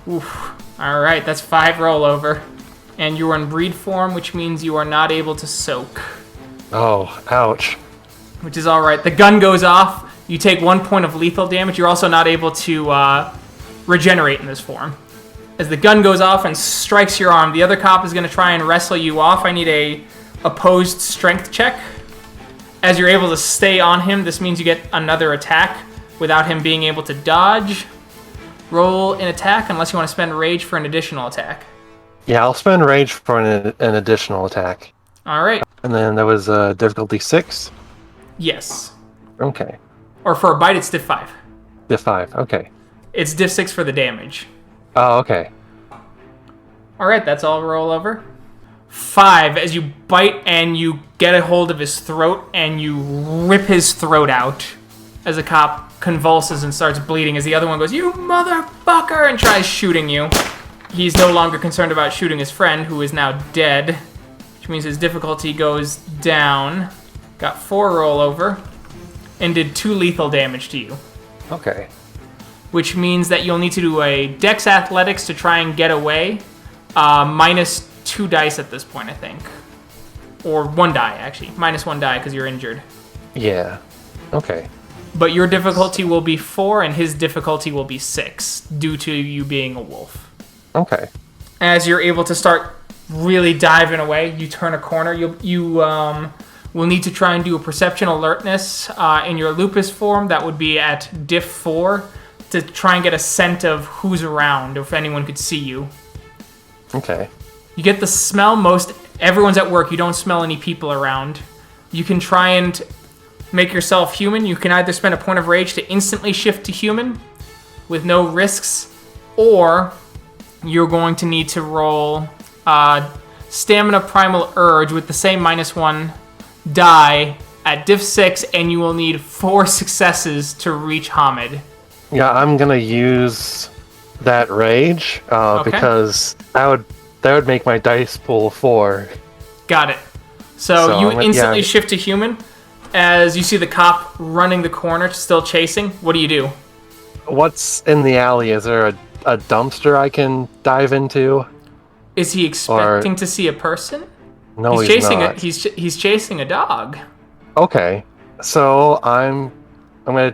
Oof. All right, that's 5 rollover. And you are in breed form, which means you are not able to soak, Oh, ouch. which is all right. The gun goes off. You take 1 point of lethal damage. You're also not able to regenerate in this form. As the gun goes off and strikes your arm, the other cop is going to try and wrestle you off. I need a opposed strength check. As you're able to stay on him, this means you get another attack without him being able to dodge. Roll an attack unless you want to spend rage for an additional attack. Yeah, I'll spend rage for an additional attack. All right. And then there was difficulty 6. Yes. Okay. Or for a bite, it's diff 5. Diff 5. Okay. It's diff 6 for the damage. Oh, okay. All right, that's all roll over. 5, as you bite and you get a hold of his throat and you rip his throat out as a cop convulses and starts bleeding as the other one goes, "You motherfucker," and tries shooting you. He's no longer concerned about shooting his friend, who is now dead, which means his difficulty goes down. Got 4 roll over and did 2 lethal damage to you. Okay. Which means that you'll need to do a Dex Athletics to try and get away. Minus 2 dice at this point, I think. Or 1 die, actually. Minus 1 die because you're injured. Yeah. Okay. But your difficulty will be 4 and his difficulty will be 6 due to you being a wolf. Okay. As you're able to start really diving away, you turn a corner. You will need to try and do a perception alertness in your lupus form. That would be at diff 4 to try and get a scent of who's around or if anyone could see you. Okay. You get the smell. Most everyone's at work. You don't smell any people around. You can try and make yourself human. You can either spend a point of rage to instantly shift to human with no risks, or you're going to need to roll Stamina Primal Urge with the same -1 die at diff 6, and you will need 4 successes to reach Hamid. Yeah, I'm gonna use that rage because that would make my dice pool 4. Got it. So you yeah. instantly shift to human. As you see the cop running the corner, still chasing, what do you do? What's in the alley? Is there a dumpster I can dive into? Is he expecting to see a person? No, he's chasing not. He's chasing a dog. Okay, so I'm gonna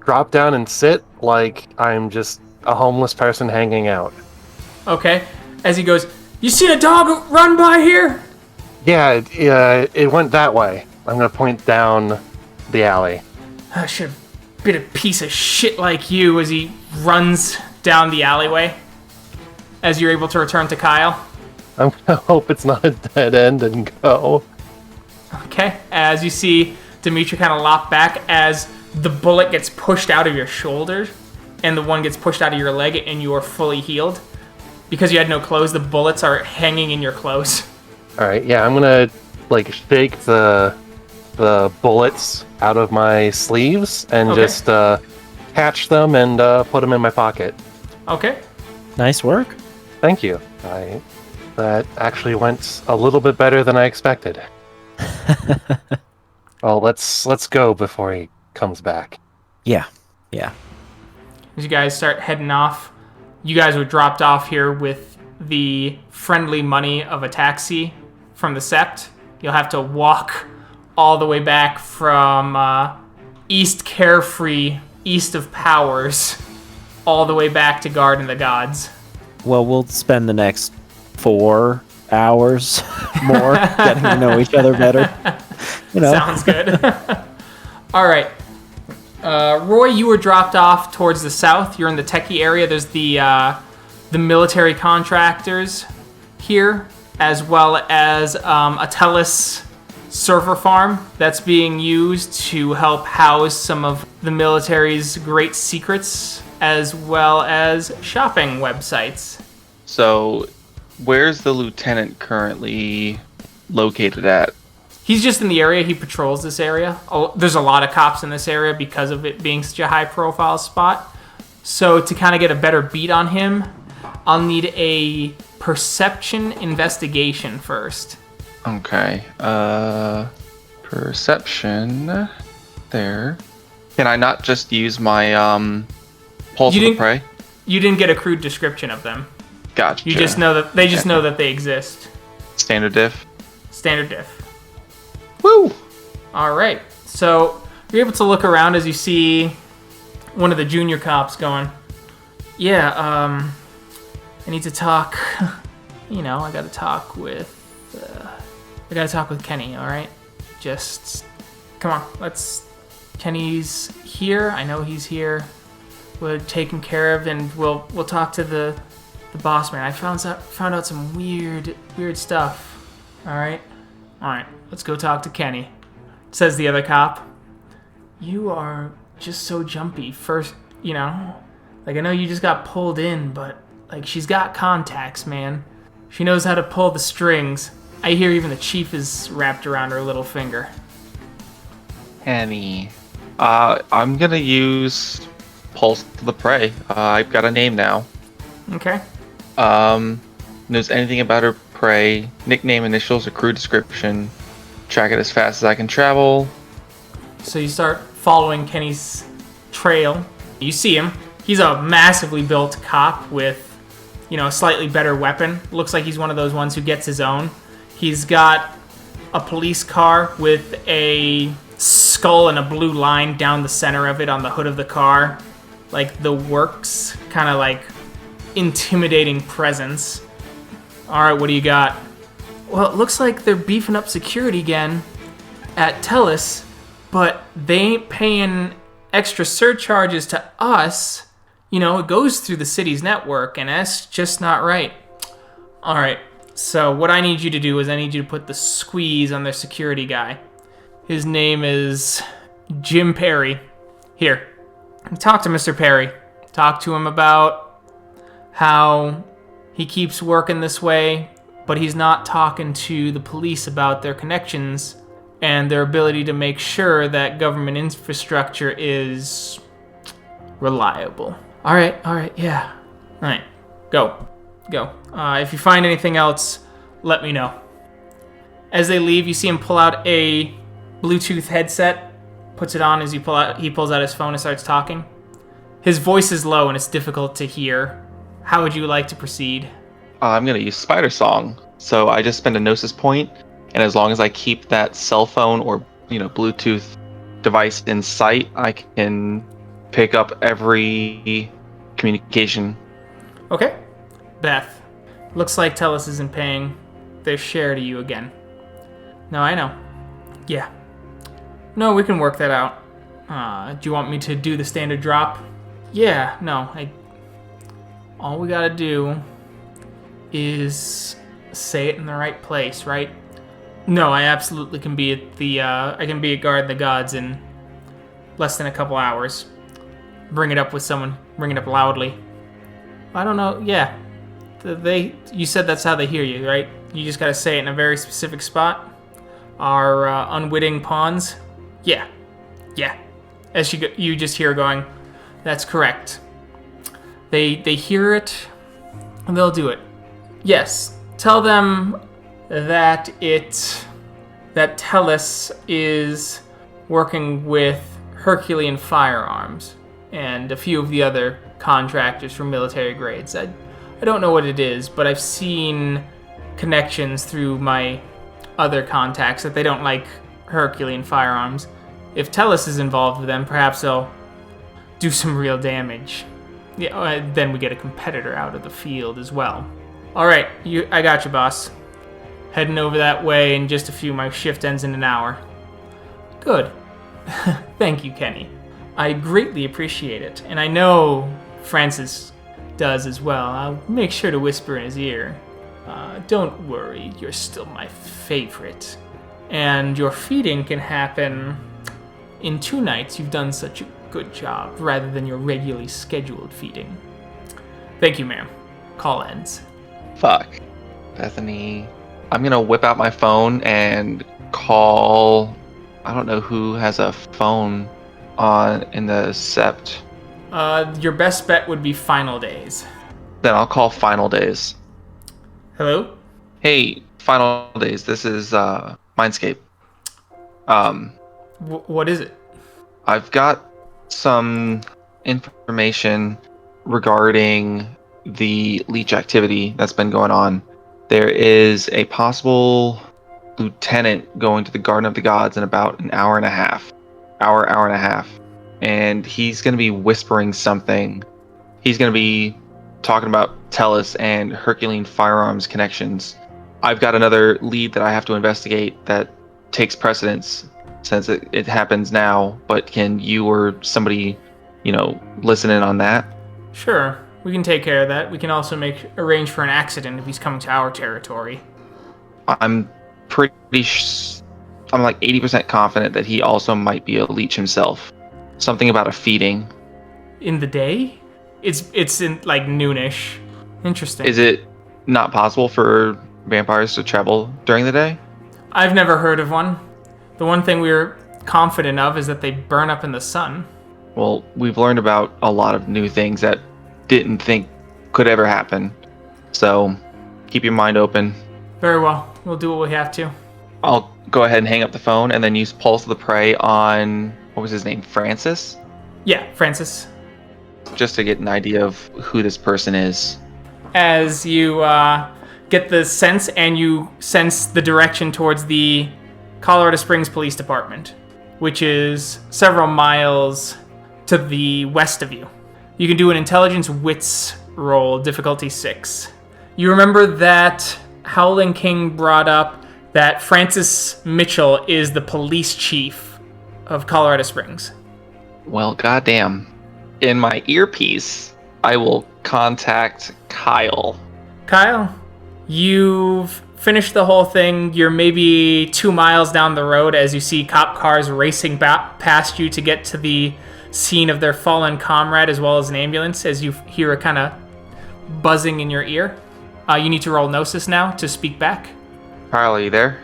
drop down and sit like I'm just a homeless person hanging out. Okay. As he goes, "You seen a dog run by here?" Yeah, it went that way. I'm gonna point down the alley. I should have been a piece of shit like you. As he runs down the alleyway. As you're able to return to Kyle. I'm gonna hope it's not a dead end and go. Okay. As you see Dimitri kind of lop back as the bullet gets pushed out of your shoulder and the one gets pushed out of your leg and you are fully healed. Because you had no clothes, the bullets are hanging in your clothes. Alright, yeah, I'm gonna shake the bullets out of my sleeves and just catch them and put them in my pocket. Okay. Nice work. Thank you. That actually went a little bit better than I expected. Well, let's go before he comes back. Yeah. As you guys start heading off, you guys were dropped off here with the friendly money of a taxi from the Sept. You'll have to walk all the way back from East Carefree, east of Powers, all the way back to Garden of the Gods. Well, we'll spend the next 4 hours more getting to know each other better. Sounds good. All right. Roy, you were dropped off towards the south. You're in the techie area. There's the military contractors here, as well as a Tellus server farm that's being used to help house some of the military's great secrets, as well as shopping websites. So, where's the lieutenant currently located at? He's just in the area. He patrols this area. There's a lot of cops in this area because of it being such a high-profile spot. So to kind of get a better beat on him, I'll need a perception investigation first. Okay. Perception. There. Can I not just use my pulse of the prey? You didn't get a crude description of them. Gotcha. You just know that they just know that they exist. Standard diff. Standard diff. Woo! All right. So you're able to look around as you see one of the junior cops going, "Yeah, I need to talk. I got to talk with. I got to talk with Kenny. All right, just come on. Kenny's here. I know he's here. We're taken care of, and we'll talk to the boss man. I found out some weird stuff. All right. Let's go talk to Kenny," says the other cop. "You are just so jumpy. First, I know you just got pulled in, but she's got contacts, man. She knows how to pull the strings. I hear even the chief is wrapped around her little finger. Henny. I'm gonna use Pulse to the Prey. I've got a name now. Okay. Knows anything about her prey, nickname, initials, or crew description. Track it as fast as I can travel. So you start following Kenny's trail. You see him. He's a massively built cop with, a slightly better weapon. Looks like he's one of those ones who gets his own. He's got a police car with a skull and a blue line down the center of it on the hood of the car. Like the works, kind of like intimidating presence. Alright, what do you got? Well, it looks like they're beefing up security again at Tellus, but they ain't paying extra surcharges to us. It goes through the city's network, and that's just not right. Alright, so what I need you to do is I need you to put the squeeze on their security guy. His name is Jim Perry. Here, talk to Mr. Perry. Talk to him about how he keeps working this way, but he's not talking to the police about their connections and their ability to make sure that government infrastructure is reliable. All right, yeah. All right, go. If you find anything else, let me know. As they leave, you see him pull out a Bluetooth headset, puts it on as he pulls out his phone and starts talking. His voice is low and it's difficult to hear. How would you like to proceed? I'm going to use Spider Song. So I just spend a Gnosis point, and as long as I keep that cell phone or, Bluetooth device in sight, I can pick up every communication. Okay. Beth, looks like Tellus isn't paying their share to you again. No, I know. Yeah. No, we can work that out. Do you want me to do the standard drop? Yeah, no, all we gotta do is say it in the right place, right? No, I absolutely can be at the, I can be at Guard the Gods in less than a couple hours. Bring it up with someone, bring it up loudly. I don't know, yeah. You said that's how they hear you, right? You just gotta say it in a very specific spot. Our unwitting pawns? Yeah. As you just hear going, that's correct. They hear it, and they'll do it. Yes, tell them that Tellus is working with Herculean Firearms and a few of the other contractors for military grades. I don't know what it is, but I've seen connections through my other contacts that they don't like Herculean Firearms. If Tellus is involved with them, perhaps they'll do some real damage. Yeah, then we get a competitor out of the field as well. All right, I got you, boss. Heading over that way in just a few. My shift ends in an hour. Good. Thank you, Kenny. I greatly appreciate it, and I know Francis does as well. I'll make sure to whisper in his ear. Don't worry, you're still my favorite. And your feeding can happen in 2 nights. You've done such a good job, rather than your regularly scheduled feeding. Thank you, ma'am. Call ends. Fuck. Bethany. I'm gonna whip out my phone and call... I don't know who has a phone in the Sept. Your best bet would be Final Days. Then I'll call Final Days. Hello? Hey, Final Days, this is Mindscape. What is it? I've got some information regarding the Leech activity that's been going on. There is a possible lieutenant going to the Garden of the Gods in about an hour and a half. Hour and a half. And he's going to be whispering something. He's going to be talking about Tellus and Herculean Firearms connections. I've got another lead that I have to investigate that takes precedence since it happens now, but can you or somebody, listen in on that? Sure, we can take care of that. We can also arrange for an accident if he's coming to our territory. I'm like 80% confident that he also might be a leech himself. Something about a feeding. In the day? It's in like noonish. Interesting. Is it not possible for vampires to travel during the day? I've never heard of one. The one thing we're confident of is that they burn up in the sun. Well, we've learned about a lot of new things that didn't think could ever happen. So keep your mind open. Very well. We'll do what we have to. I'll go ahead and hang up the phone and then use Pulse of the Prey on, what was his name, Francis? Yeah, Francis. Just to get an idea of who this person is. As you get the sense and you sense the direction towards the Colorado Springs Police Department, which is several miles to the west of you. You can do an intelligence wits roll, difficulty 6. You remember that Howling King brought up that Francis Mitchell is the police chief of Colorado Springs. Well, goddamn. In my earpiece, I will contact Kyle. Kyle, you've finished the whole thing. You're maybe 2 miles down the road as you see cop cars racing past you to get to the scene of their fallen comrade, as well as an ambulance, as you hear a kind of buzzing in your ear. You need to roll Gnosis now to speak back. Kyle, are you there?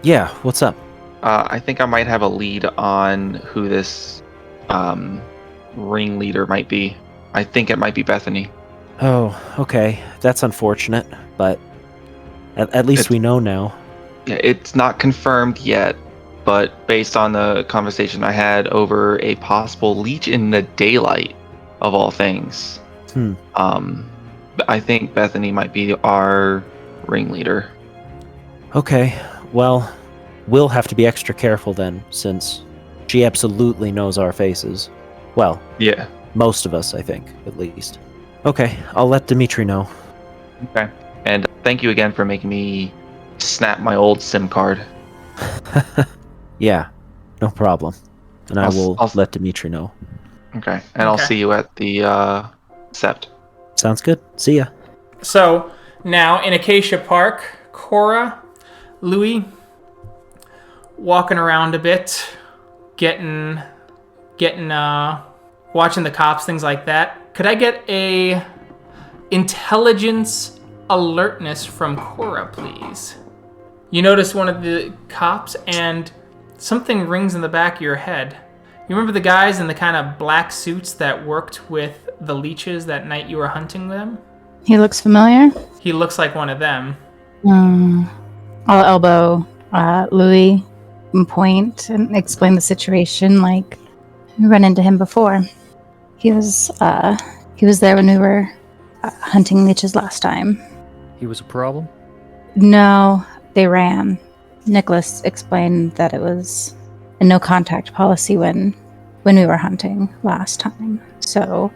Yeah, what's up? I think I might have a lead on who this ringleader might be. I think it might be Bethany. Oh, okay. That's unfortunate, but at least we know now. Yeah, it's not confirmed yet, but based on the conversation I had over a possible leech in the daylight, of all things, I think Bethany might be our ringleader. Okay, well, we'll have to be extra careful then, since she absolutely knows our faces. Well, Yeah. most of us, I think, at least. Okay, I'll let Dimitri know. Okay. And thank you again for making me snap my old SIM card. Yeah, no problem. And I'll let Dimitri know. Okay. And I'll Okay. see you at the Sept. Sounds good. See ya. So now in Acacia Park, Cora, Louis, walking around a bit, getting watching the cops, things like that. Could I get a intelligence alertness from Cora, please? You notice one of the cops and something rings in the back of your head. You remember the guys in the kind of black suits that worked with the leeches that night you were hunting them? He looks familiar. He looks like one of them. I'll elbow Louis and point and explain the situation. Like, we run into him before. He was there when we were hunting leeches last time. He was a problem? No, they ran. Nicholas explained that it was a no contact policy when we were hunting last time. So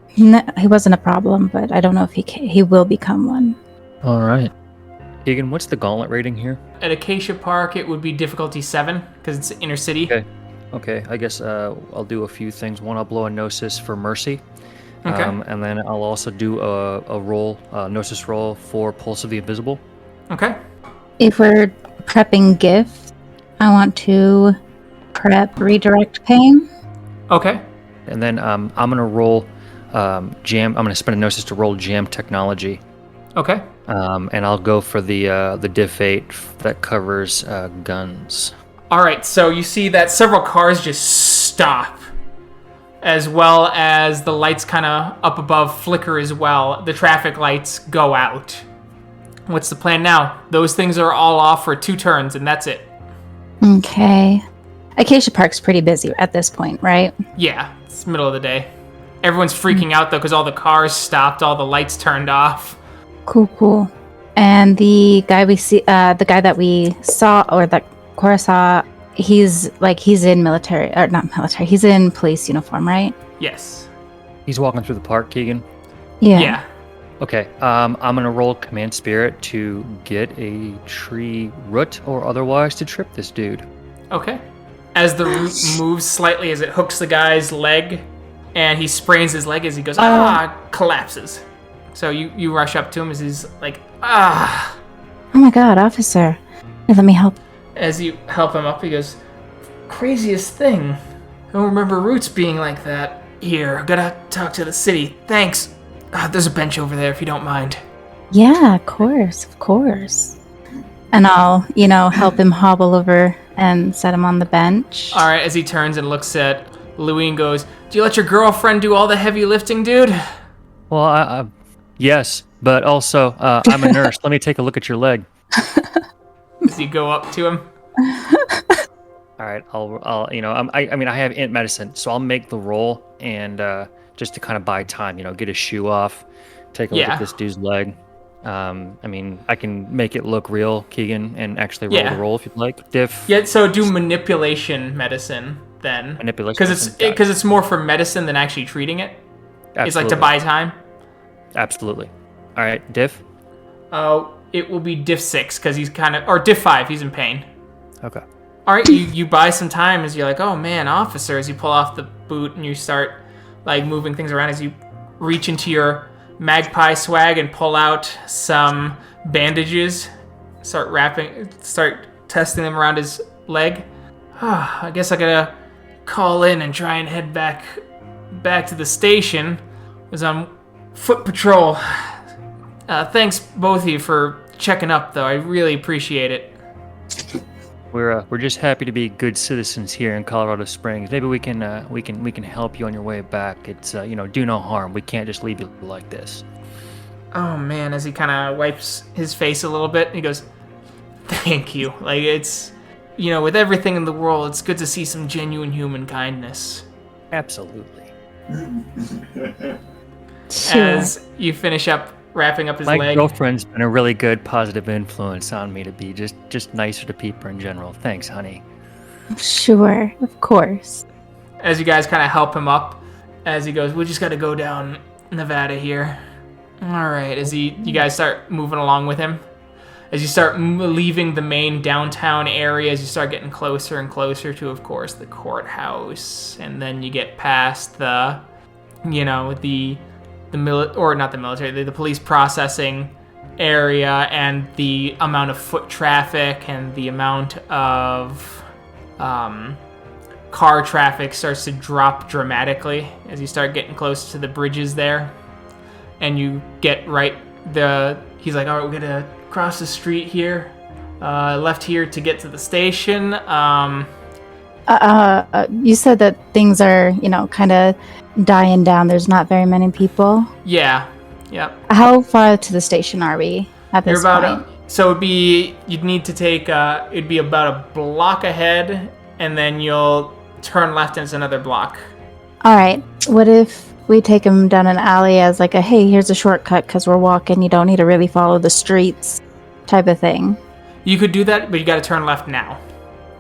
he wasn't a problem, but I don't know if he will become one. All right. Keegan, what's the gauntlet rating here? At Acacia Park, it would be difficulty 7 because it's inner city. Okay, I guess I'll do a few things. One, I'll blow a Gnosis for Mercy. Okay. And then I'll also do a roll, Gnosis roll for Pulse of the Invisible. Okay. If we're prepping gifts, I want to prep redirect pain. Okay. And then I'm going to roll Jam. I'm going to spend a Gnosis to roll Jam Technology. Okay. And I'll go for the Diff 8 that covers guns. All right. So you see that several cars just stop, as well as the lights kind of up above flicker as well. The traffic lights go out. What's the plan now? Those things are all off for 2 turns, and that's it. Okay. Acacia Park's pretty busy at this point, right? Yeah, it's middle of the day. Everyone's freaking out, though, because all the cars stopped, all the lights turned off. Cool. And the guy that we saw, or that Cora saw, he's in military, or not military, he's in police uniform, right? Yes. He's walking through the park, Keegan. Yeah. Okay, I'm going to roll Command Spirit to get a tree root or otherwise to trip this dude. Okay. As the root moves slightly as it hooks the guy's leg, and he sprains his leg as he goes, collapses. So you rush up to him as he's like, Oh my god, officer. Here, let me help. As you help him up, he goes, craziest thing. I don't remember roots being like that. Here, I gotta talk to the city. Thanks. There's a bench over there if you don't mind. Yeah, of course. And I'll, help him hobble over and set him on the bench. All right, as he turns and looks at Louis and goes, "Do you let your girlfriend do all the heavy lifting, dude?" Well, yes, but also I'm a nurse. Let me take a look at your leg. As you go up to him. All right, I have int medicine, so I'll make the roll and just to kind of buy time, get his shoe off, take a look at this dude's leg. I can make it look real, Keegan, and actually roll the roll if you'd like. Diff. Yeah, so do manipulation medicine then. Manipulation. Because it's more for medicine than actually treating it. Absolutely. It's like to buy time. Absolutely. All right, Diff. It will be Diff 6 because he's or Diff 5. He's in pain. Okay. All right, you buy some time as you're like, oh man, officer, as you pull off the boot and you start like moving things around as you reach into your magpie swag and pull out some bandages, start testing them around his leg. I guess I gotta call in and try and head back to the station as I'm foot patrol. Thanks both of you for checking up though. I really appreciate it. We're just happy to be good citizens here in Colorado Springs. Maybe we can help you on your way back. It's do no harm. We can't just leave you like this. Oh man, as he kind of wipes his face a little bit, he goes, "Thank you." Like it's, with everything in the world, it's good to see some genuine human kindness. Absolutely. Sure. As you finish up wrapping up his leg. My girlfriend's been a really good positive influence on me to be just nicer to people in general. Thanks, honey. Sure, of course. As you guys kind of help him up, as he goes, "We just got to go down Nevada here." All right, as you guys start moving along with him, as you start leaving the main downtown area, as you start getting closer and closer to, of course, the courthouse, and then you get past the police processing area, and the amount of foot traffic and the amount of car traffic starts to drop dramatically as you start getting close to the bridges there. And you get he's like, "All right, we're gonna cross the street here, left here to get to the station." You said that things are, kind of dying down. There's not very many people. Yeah. Yep. How far to the station are we at this point? So you'd need to take, it'd be about a block ahead, and then you'll turn left and it's another block. All right. What if we take him down an alley as like hey, here's a shortcut because we're walking. You don't need to really follow the streets type of thing. You could do that, but you got to turn left now.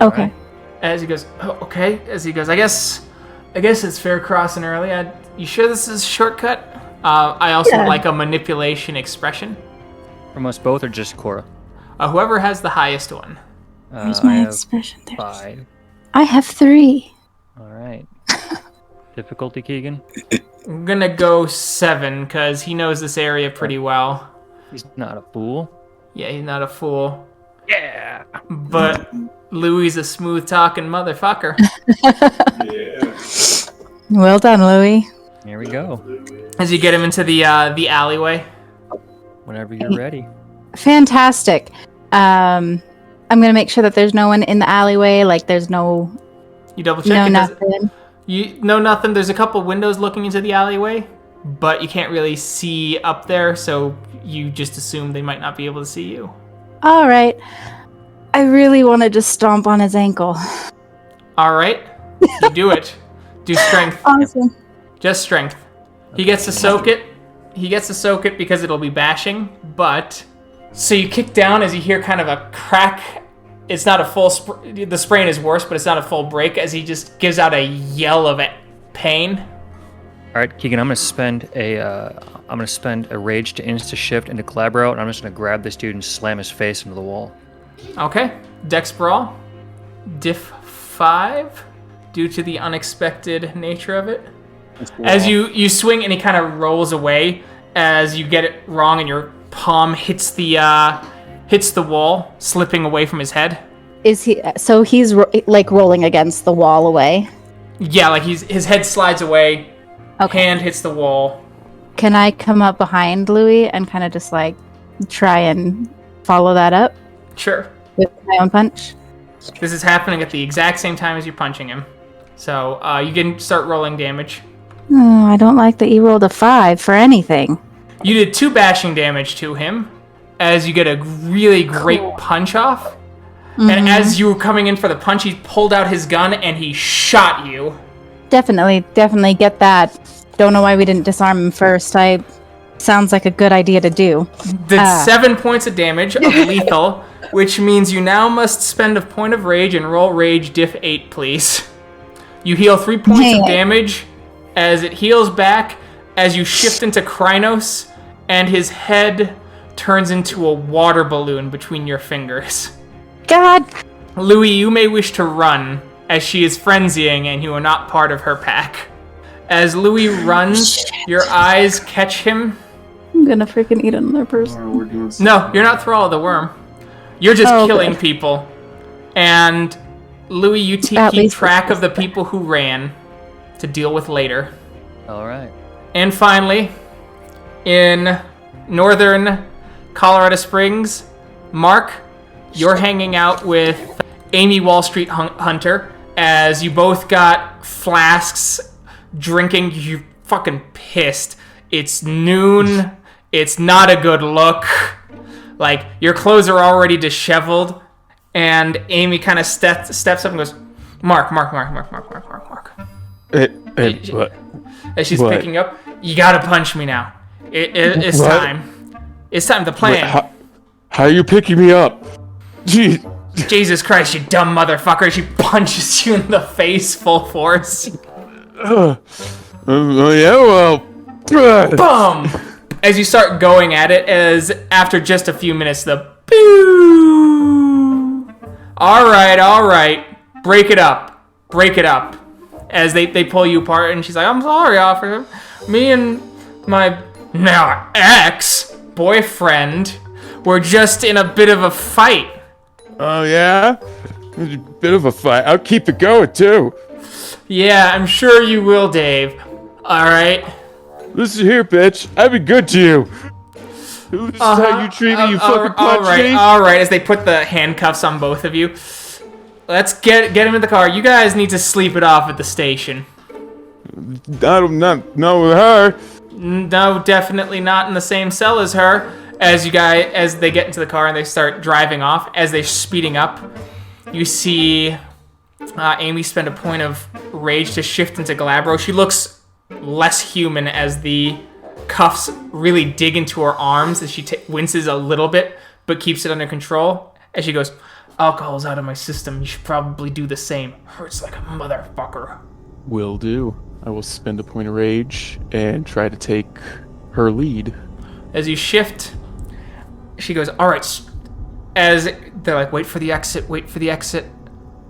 Okay. Right? As he goes, "Oh, okay." As he goes, I guess it's fair crossing early. You sure this is a shortcut? I also like a manipulation expression. From us both, or just Cora? Whoever has the highest one. Where's my expression? 5. I have 3. All right. Difficulty, Keegan? I'm gonna go 7 because he knows this area pretty well. He's not a fool. Yeah, he's not a fool. Yeah. But Louis is a smooth talking motherfucker. Well done, Louis. Here we go. As you get him into the alleyway. Whenever you're ready. Fantastic. I'm gonna make sure that there's no one in the alleyway. Like there's no. You double check. Nothing. Nothing. There's a couple windows looking into the alleyway, but you can't really see up there, so you just assume they might not be able to see you. All right. I really want to just stomp on his ankle. All right. You do it. Do strength. Awesome. Just strength. He gets to soak it. Because it'll be bashing, but... So you kick down as you hear kind of a crack. It's not a full... the sprain is worse, but it's not a full break as he just gives out a yell of pain. All right, Keegan, I'm gonna spend a rage to insta shift into Glabro, and I'm just gonna grab this dude and slam his face into the wall. Okay. Dex Brawl. Diff 5. Due to the unexpected nature of it. As you swing and he kind of rolls away as you get it wrong and your palm hits the wall, slipping away from his head. Is he? So he's rolling against the wall away. Yeah, like his head slides away. Okay. Hand hits the wall. Can I come up behind Louis and kind of just try and follow that up Sure. with my own punch. This is happening at the exact same time as you're punching him. So you can start rolling damage. Oh, I don't like that you rolled a 5 for anything. You did 2 bashing damage to him as you get a really great punch off. And as you were coming in for the punch, he pulled out his gun and he shot you. Definitely get that. Don't know why we didn't disarm him first. Sounds like a good idea to do. That's 7 points of damage of lethal, which means you now must spend a point of rage and roll rage diff 8, please. You heal 3 points of damage as it heals back as you shift into Krynos, and his head turns into a water balloon between your fingers. God! Louis, you may wish to run, as she is frenzying and you are not part of her pack. As Louis runs, your eyes catch him. I'm gonna freaking eat another person. No, you're not Thrall of the Worm. You're just killing good. people. And Louis, you At keep least track of the people who ran to deal with later. All right. And finally, in northern Colorado Springs, Mark, you're hanging out with Amy Wall Street Hunter as you both got flasks drinking. You fucking pissed. It's noon. It's not a good look. Like, your clothes are already disheveled. And Amy kind of steps up and goes, Mark. What? As she's What? picking up, you gotta punch me now. It's What? time. It's time to plan. Wait, how are you picking me up? Jeez. Jesus Christ, you dumb motherfucker. She punches you in the face full force. Yeah, well. Boom! As you start going at it, as after just a few minutes, the boo! Alright. Break it up. As they pull you apart, and she's like, I'm sorry, officer. Me and my now ex-boyfriend were just in a bit of a fight. Oh, yeah? A bit of a fight. I'll keep it going, too. Yeah, I'm sure you will, Dave. Alright? Listen here, bitch. I've been good to you. This is how you treat me, you fucking punch me. Alright, as they put the handcuffs on both of you. Let's get him in the car. You guys need to sleep it off at the station. I don't know with her. No, definitely not in the same cell as her. As they get into the car and they start driving off, as they're speeding up, you see Amy spend a point of rage to shift into Glabro. She looks less human as the cuffs really dig into her arms as she winces a little bit, but keeps it under control. As she goes, alcohol's out of my system. You should probably do the same. Hurts like a motherfucker. Will do. I will spend a point of rage and try to take her lead. As you shift, she goes, all right. As they're like, wait for the exit.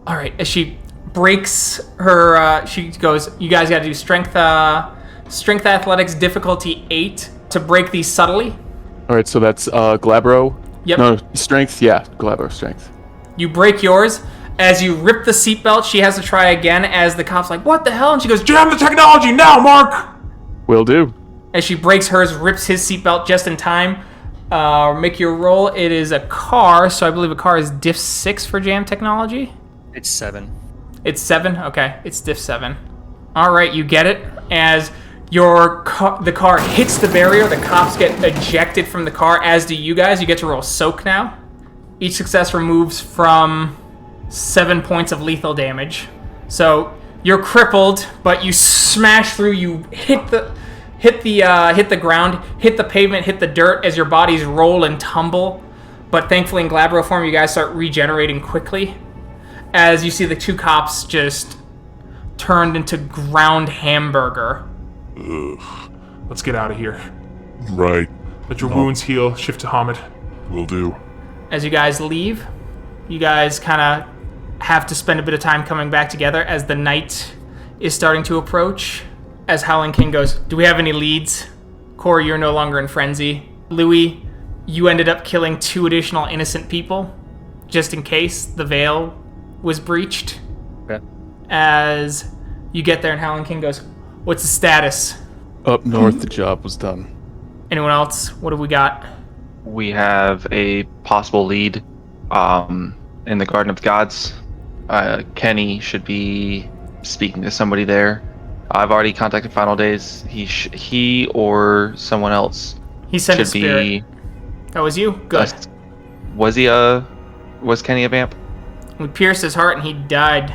All right. As she breaks her, she goes, you guys got to do strength athletics difficulty 8 to break these subtly. All right, so that's Glabro. Yep. No, strength. Yeah, Glabro strength. You break yours. As you rip the seatbelt, she has to try again as the cop's like, what the hell? And she goes, jam the technology now, Mark! Will do. As she breaks hers, rips his seatbelt just in time. Make your roll. It is a car, so I believe a car is diff 6 for jam technology. It's 7. It's 7? Okay, it's diff 7. Alright, you get it. As the car hits the barrier, the cops get ejected from the car, as do you guys. You get to roll soak now. Each success removes from 7 points of lethal damage. So you're crippled, but you smash through. You hit the ground, hit the pavement, hit the dirt as your bodies roll and tumble. But thankfully in Glabro form, you guys start regenerating quickly. As you see the 2 cops just turned into ground hamburger. Ugh. Let's get out of here. Right. Let your wounds heal. Shift to Hamid. Will do. As you guys leave, you guys kind of have to spend a bit of time coming back together as the night is starting to approach. As Howling King goes, do we have any leads? Cora, you're no longer in frenzy. Louis, you ended up killing 2 additional innocent people, just in case the veil was breached. Okay. As you get there and Howling King goes, what's the status? Up north, the job was done. Anyone else? What have we got? we have a possible lead in the Garden of the Gods. Kenny should be speaking to somebody there. I've already contacted Final Days. He or someone else He sent a should spirit. be. That was you? Good. Was Kenny a vamp? We pierced his heart and he died.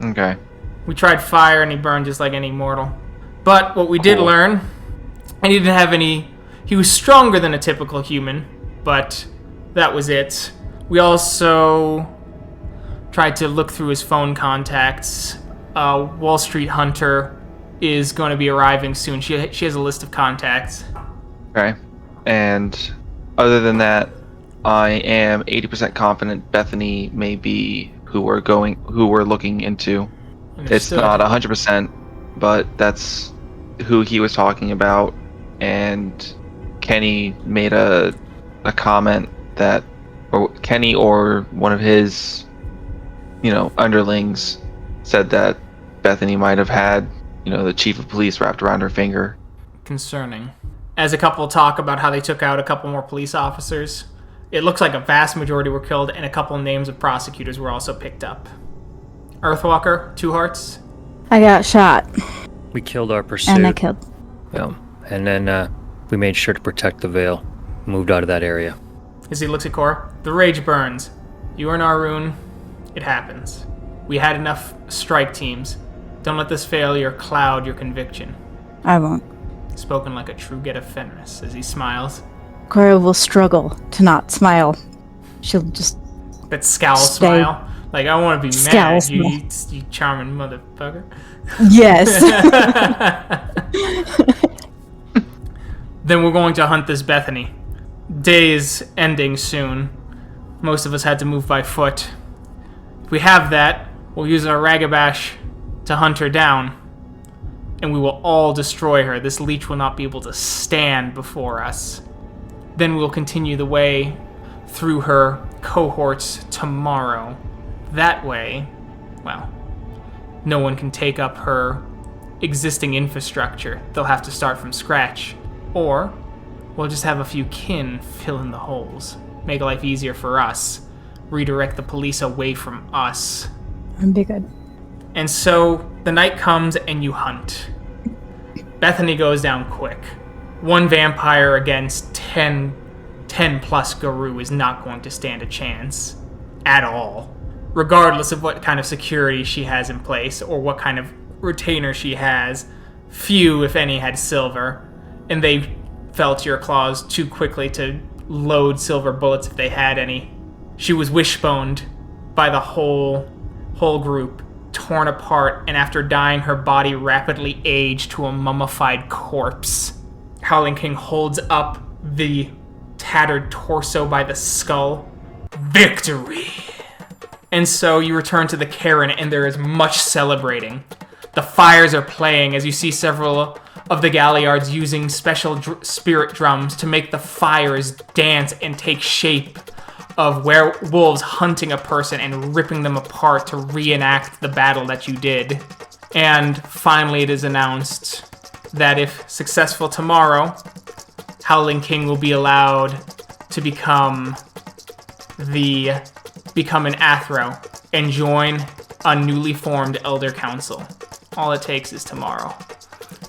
Okay. We tried fire and he burned just like any mortal. But what we did Cool. learn, and he didn't have any. He was stronger than a typical human, but that was it. We also tried to look through his phone contacts. Wall Street Hunter is going to be arriving soon. She has a list of contacts. Okay. And other than that, I am 80% confident Bethany may be who we're looking into. It's Understood. not 100%, but that's who he was talking about. And Kenny made a comment that, or Kenny or one of his, underlings said that Bethany might have had, the chief of police wrapped around her finger. Concerning. As a couple talk about how they took out a couple more police officers, it looks like a vast majority were killed and a couple names of prosecutors were also picked up. Earthwalker, Two-Hearts. I got shot We killed our pursuit. and I killed. Yeah. And then we made sure to protect the veil. Moved out of that area. As he looks at Cora, the rage burns. You are in our rune. It happens. We had enough strike teams. Don't let this failure cloud your conviction. I won't. Spoken like a true get of Fenris, as he smiles. Cora will struggle to not smile. She'll just That scowl Stay. smile. Like, I want to be Scowl mad, smile. you charming motherfucker. yes. Then we're going to hunt this Bethany. Day is ending soon. Most of us had to move by foot. If we have that, we'll use our Ragabash to hunt her down. And we will all destroy her. This leech will not be able to stand before us. Then we'll continue the way through her cohorts tomorrow. That way, well, no one can take up her existing infrastructure. They'll have to start from scratch. Or we'll just have a few kin fill in the holes. Make life easier for us. Redirect the police away from us. That'd be good. And so the night comes and you hunt. Bethany goes down quick. One vampire against 10 plus Garou is not going to stand a chance at all. Regardless of what kind of security she has in place or what kind of retainer she has, few, if any, had silver, and they fell to your claws too quickly to load silver bullets if they had any. She was wishboned by the whole group, torn apart, and after dying, her body rapidly aged to a mummified corpse. Howling King holds up the tattered torso by the skull. Victory! And so you return to the cairn, and there is much celebrating. The fires are playing as you see several of the Galliards using special spirit drums to make the fires dance and take shape of werewolves hunting a person and ripping them apart to reenact the battle that you did. And finally it is announced that if successful tomorrow, Howling King will be allowed to become an Athro and join a newly formed Elder Council. All it takes is tomorrow.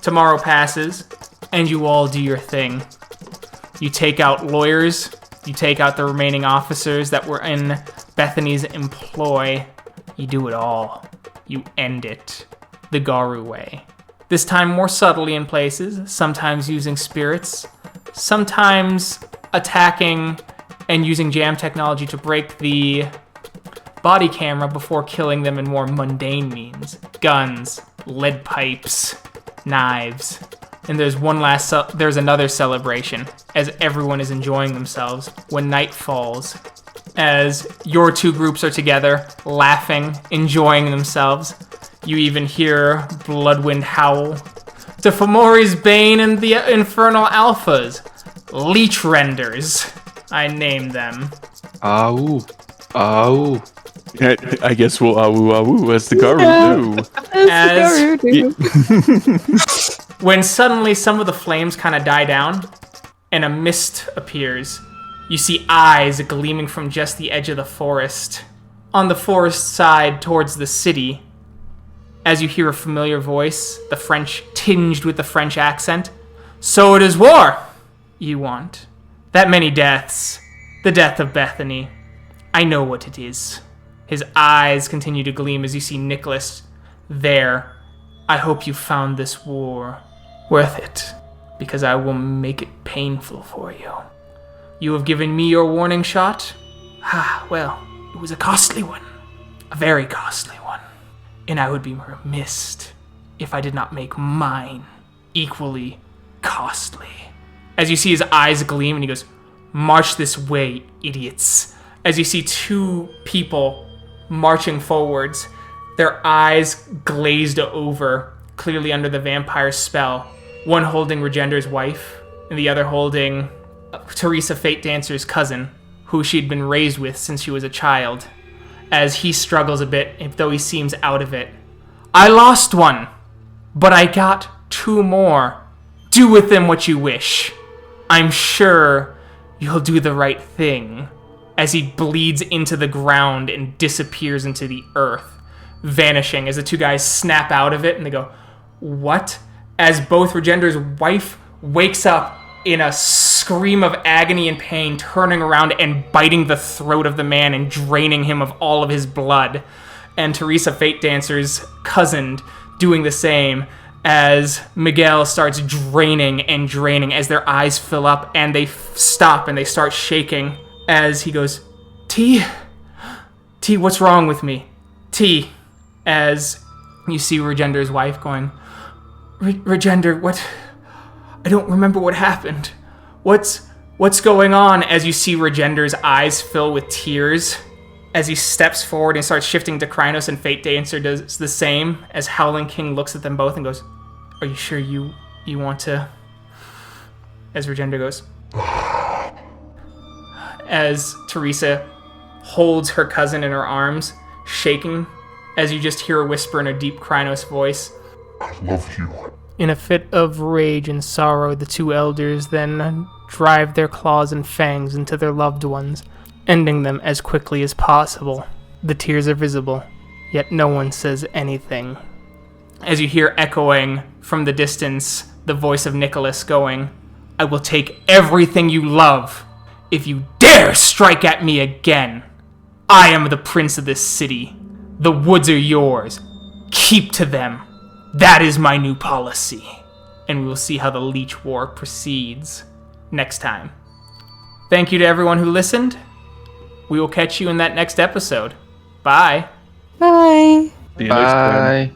Tomorrow passes, and you all do your thing. You take out lawyers, you take out the remaining officers that were in Bethany's employ. You do it all. You end it. The Garou way. This time more subtly in places, sometimes using spirits, sometimes attacking and using jam technology to break the body camera before killing them in more mundane means. Guns, lead pipes, knives. And there's another celebration as everyone is enjoying themselves when night falls. As your two groups are together, laughing, enjoying themselves. You even hear Bloodwind howl. To Fomori's Bane and the Infernal Alphas. Leech Renders. I named them. Ow. Ow. I guess we'll awoo as the Garou do. When suddenly some of the flames kind of die down, and a mist appears. You see eyes gleaming from just the edge of the forest. On the forest side towards the city, as you hear a familiar voice, the French tinged with the French accent. So it is war you want. That many deaths. The death of Bethany. I know what it is. His eyes continue to gleam as you see Nicholas there. I hope you found this war worth it, because I will make it painful for you. You have given me your warning shot? Well, it was a costly one. A very costly one. And I would be remiss if I did not make mine equally costly. As you see his eyes gleam and he goes, march this way, idiots. As you see two people marching forwards, their eyes glazed over, clearly under the vampire's spell. One holding Regender's wife, and the other holding Teresa Fate Dancer's cousin, who she'd been raised with since she was a child. As he struggles a bit, though he seems out of it. I lost one, but I got two more. Do with them what you wish. I'm sure you'll do the right thing. As he bleeds into the ground and disappears into the earth, vanishing as the two guys snap out of it and they go, what? As both Regender's wife wakes up in a scream of agony and pain, turning around and biting the throat of the man and draining him of all of his blood. And Teresa Fate Dancer's cousin doing the same as Miguel starts draining and draining as their eyes fill up and they stop and they start shaking. As he goes, T, what's wrong with me? T, as you see Regender's wife going, Regender, what? I don't remember what happened. What's going on? As you see Regender's eyes fill with tears, as he steps forward and starts shifting to Krynos, and Fate Dancer does the same, as Howling King looks at them both and goes, are you sure you want to? As Regender goes, as Teresa holds her cousin in her arms, shaking, as you just hear a whisper in a deep Krynos voice. I love you. In a fit of rage and sorrow, the two elders then drive their claws and fangs into their loved ones, ending them as quickly as possible. The tears are visible, yet no one says anything. As you hear echoing from the distance, the voice of Nicholas going, I will take everything you love. If you dare strike at me again, I am the prince of this city. The woods are yours. Keep to them. That is my new policy. And we will see how the Leech War proceeds next time. Thank you to everyone who listened. We will catch you in that next episode. Bye. Bye. Bye.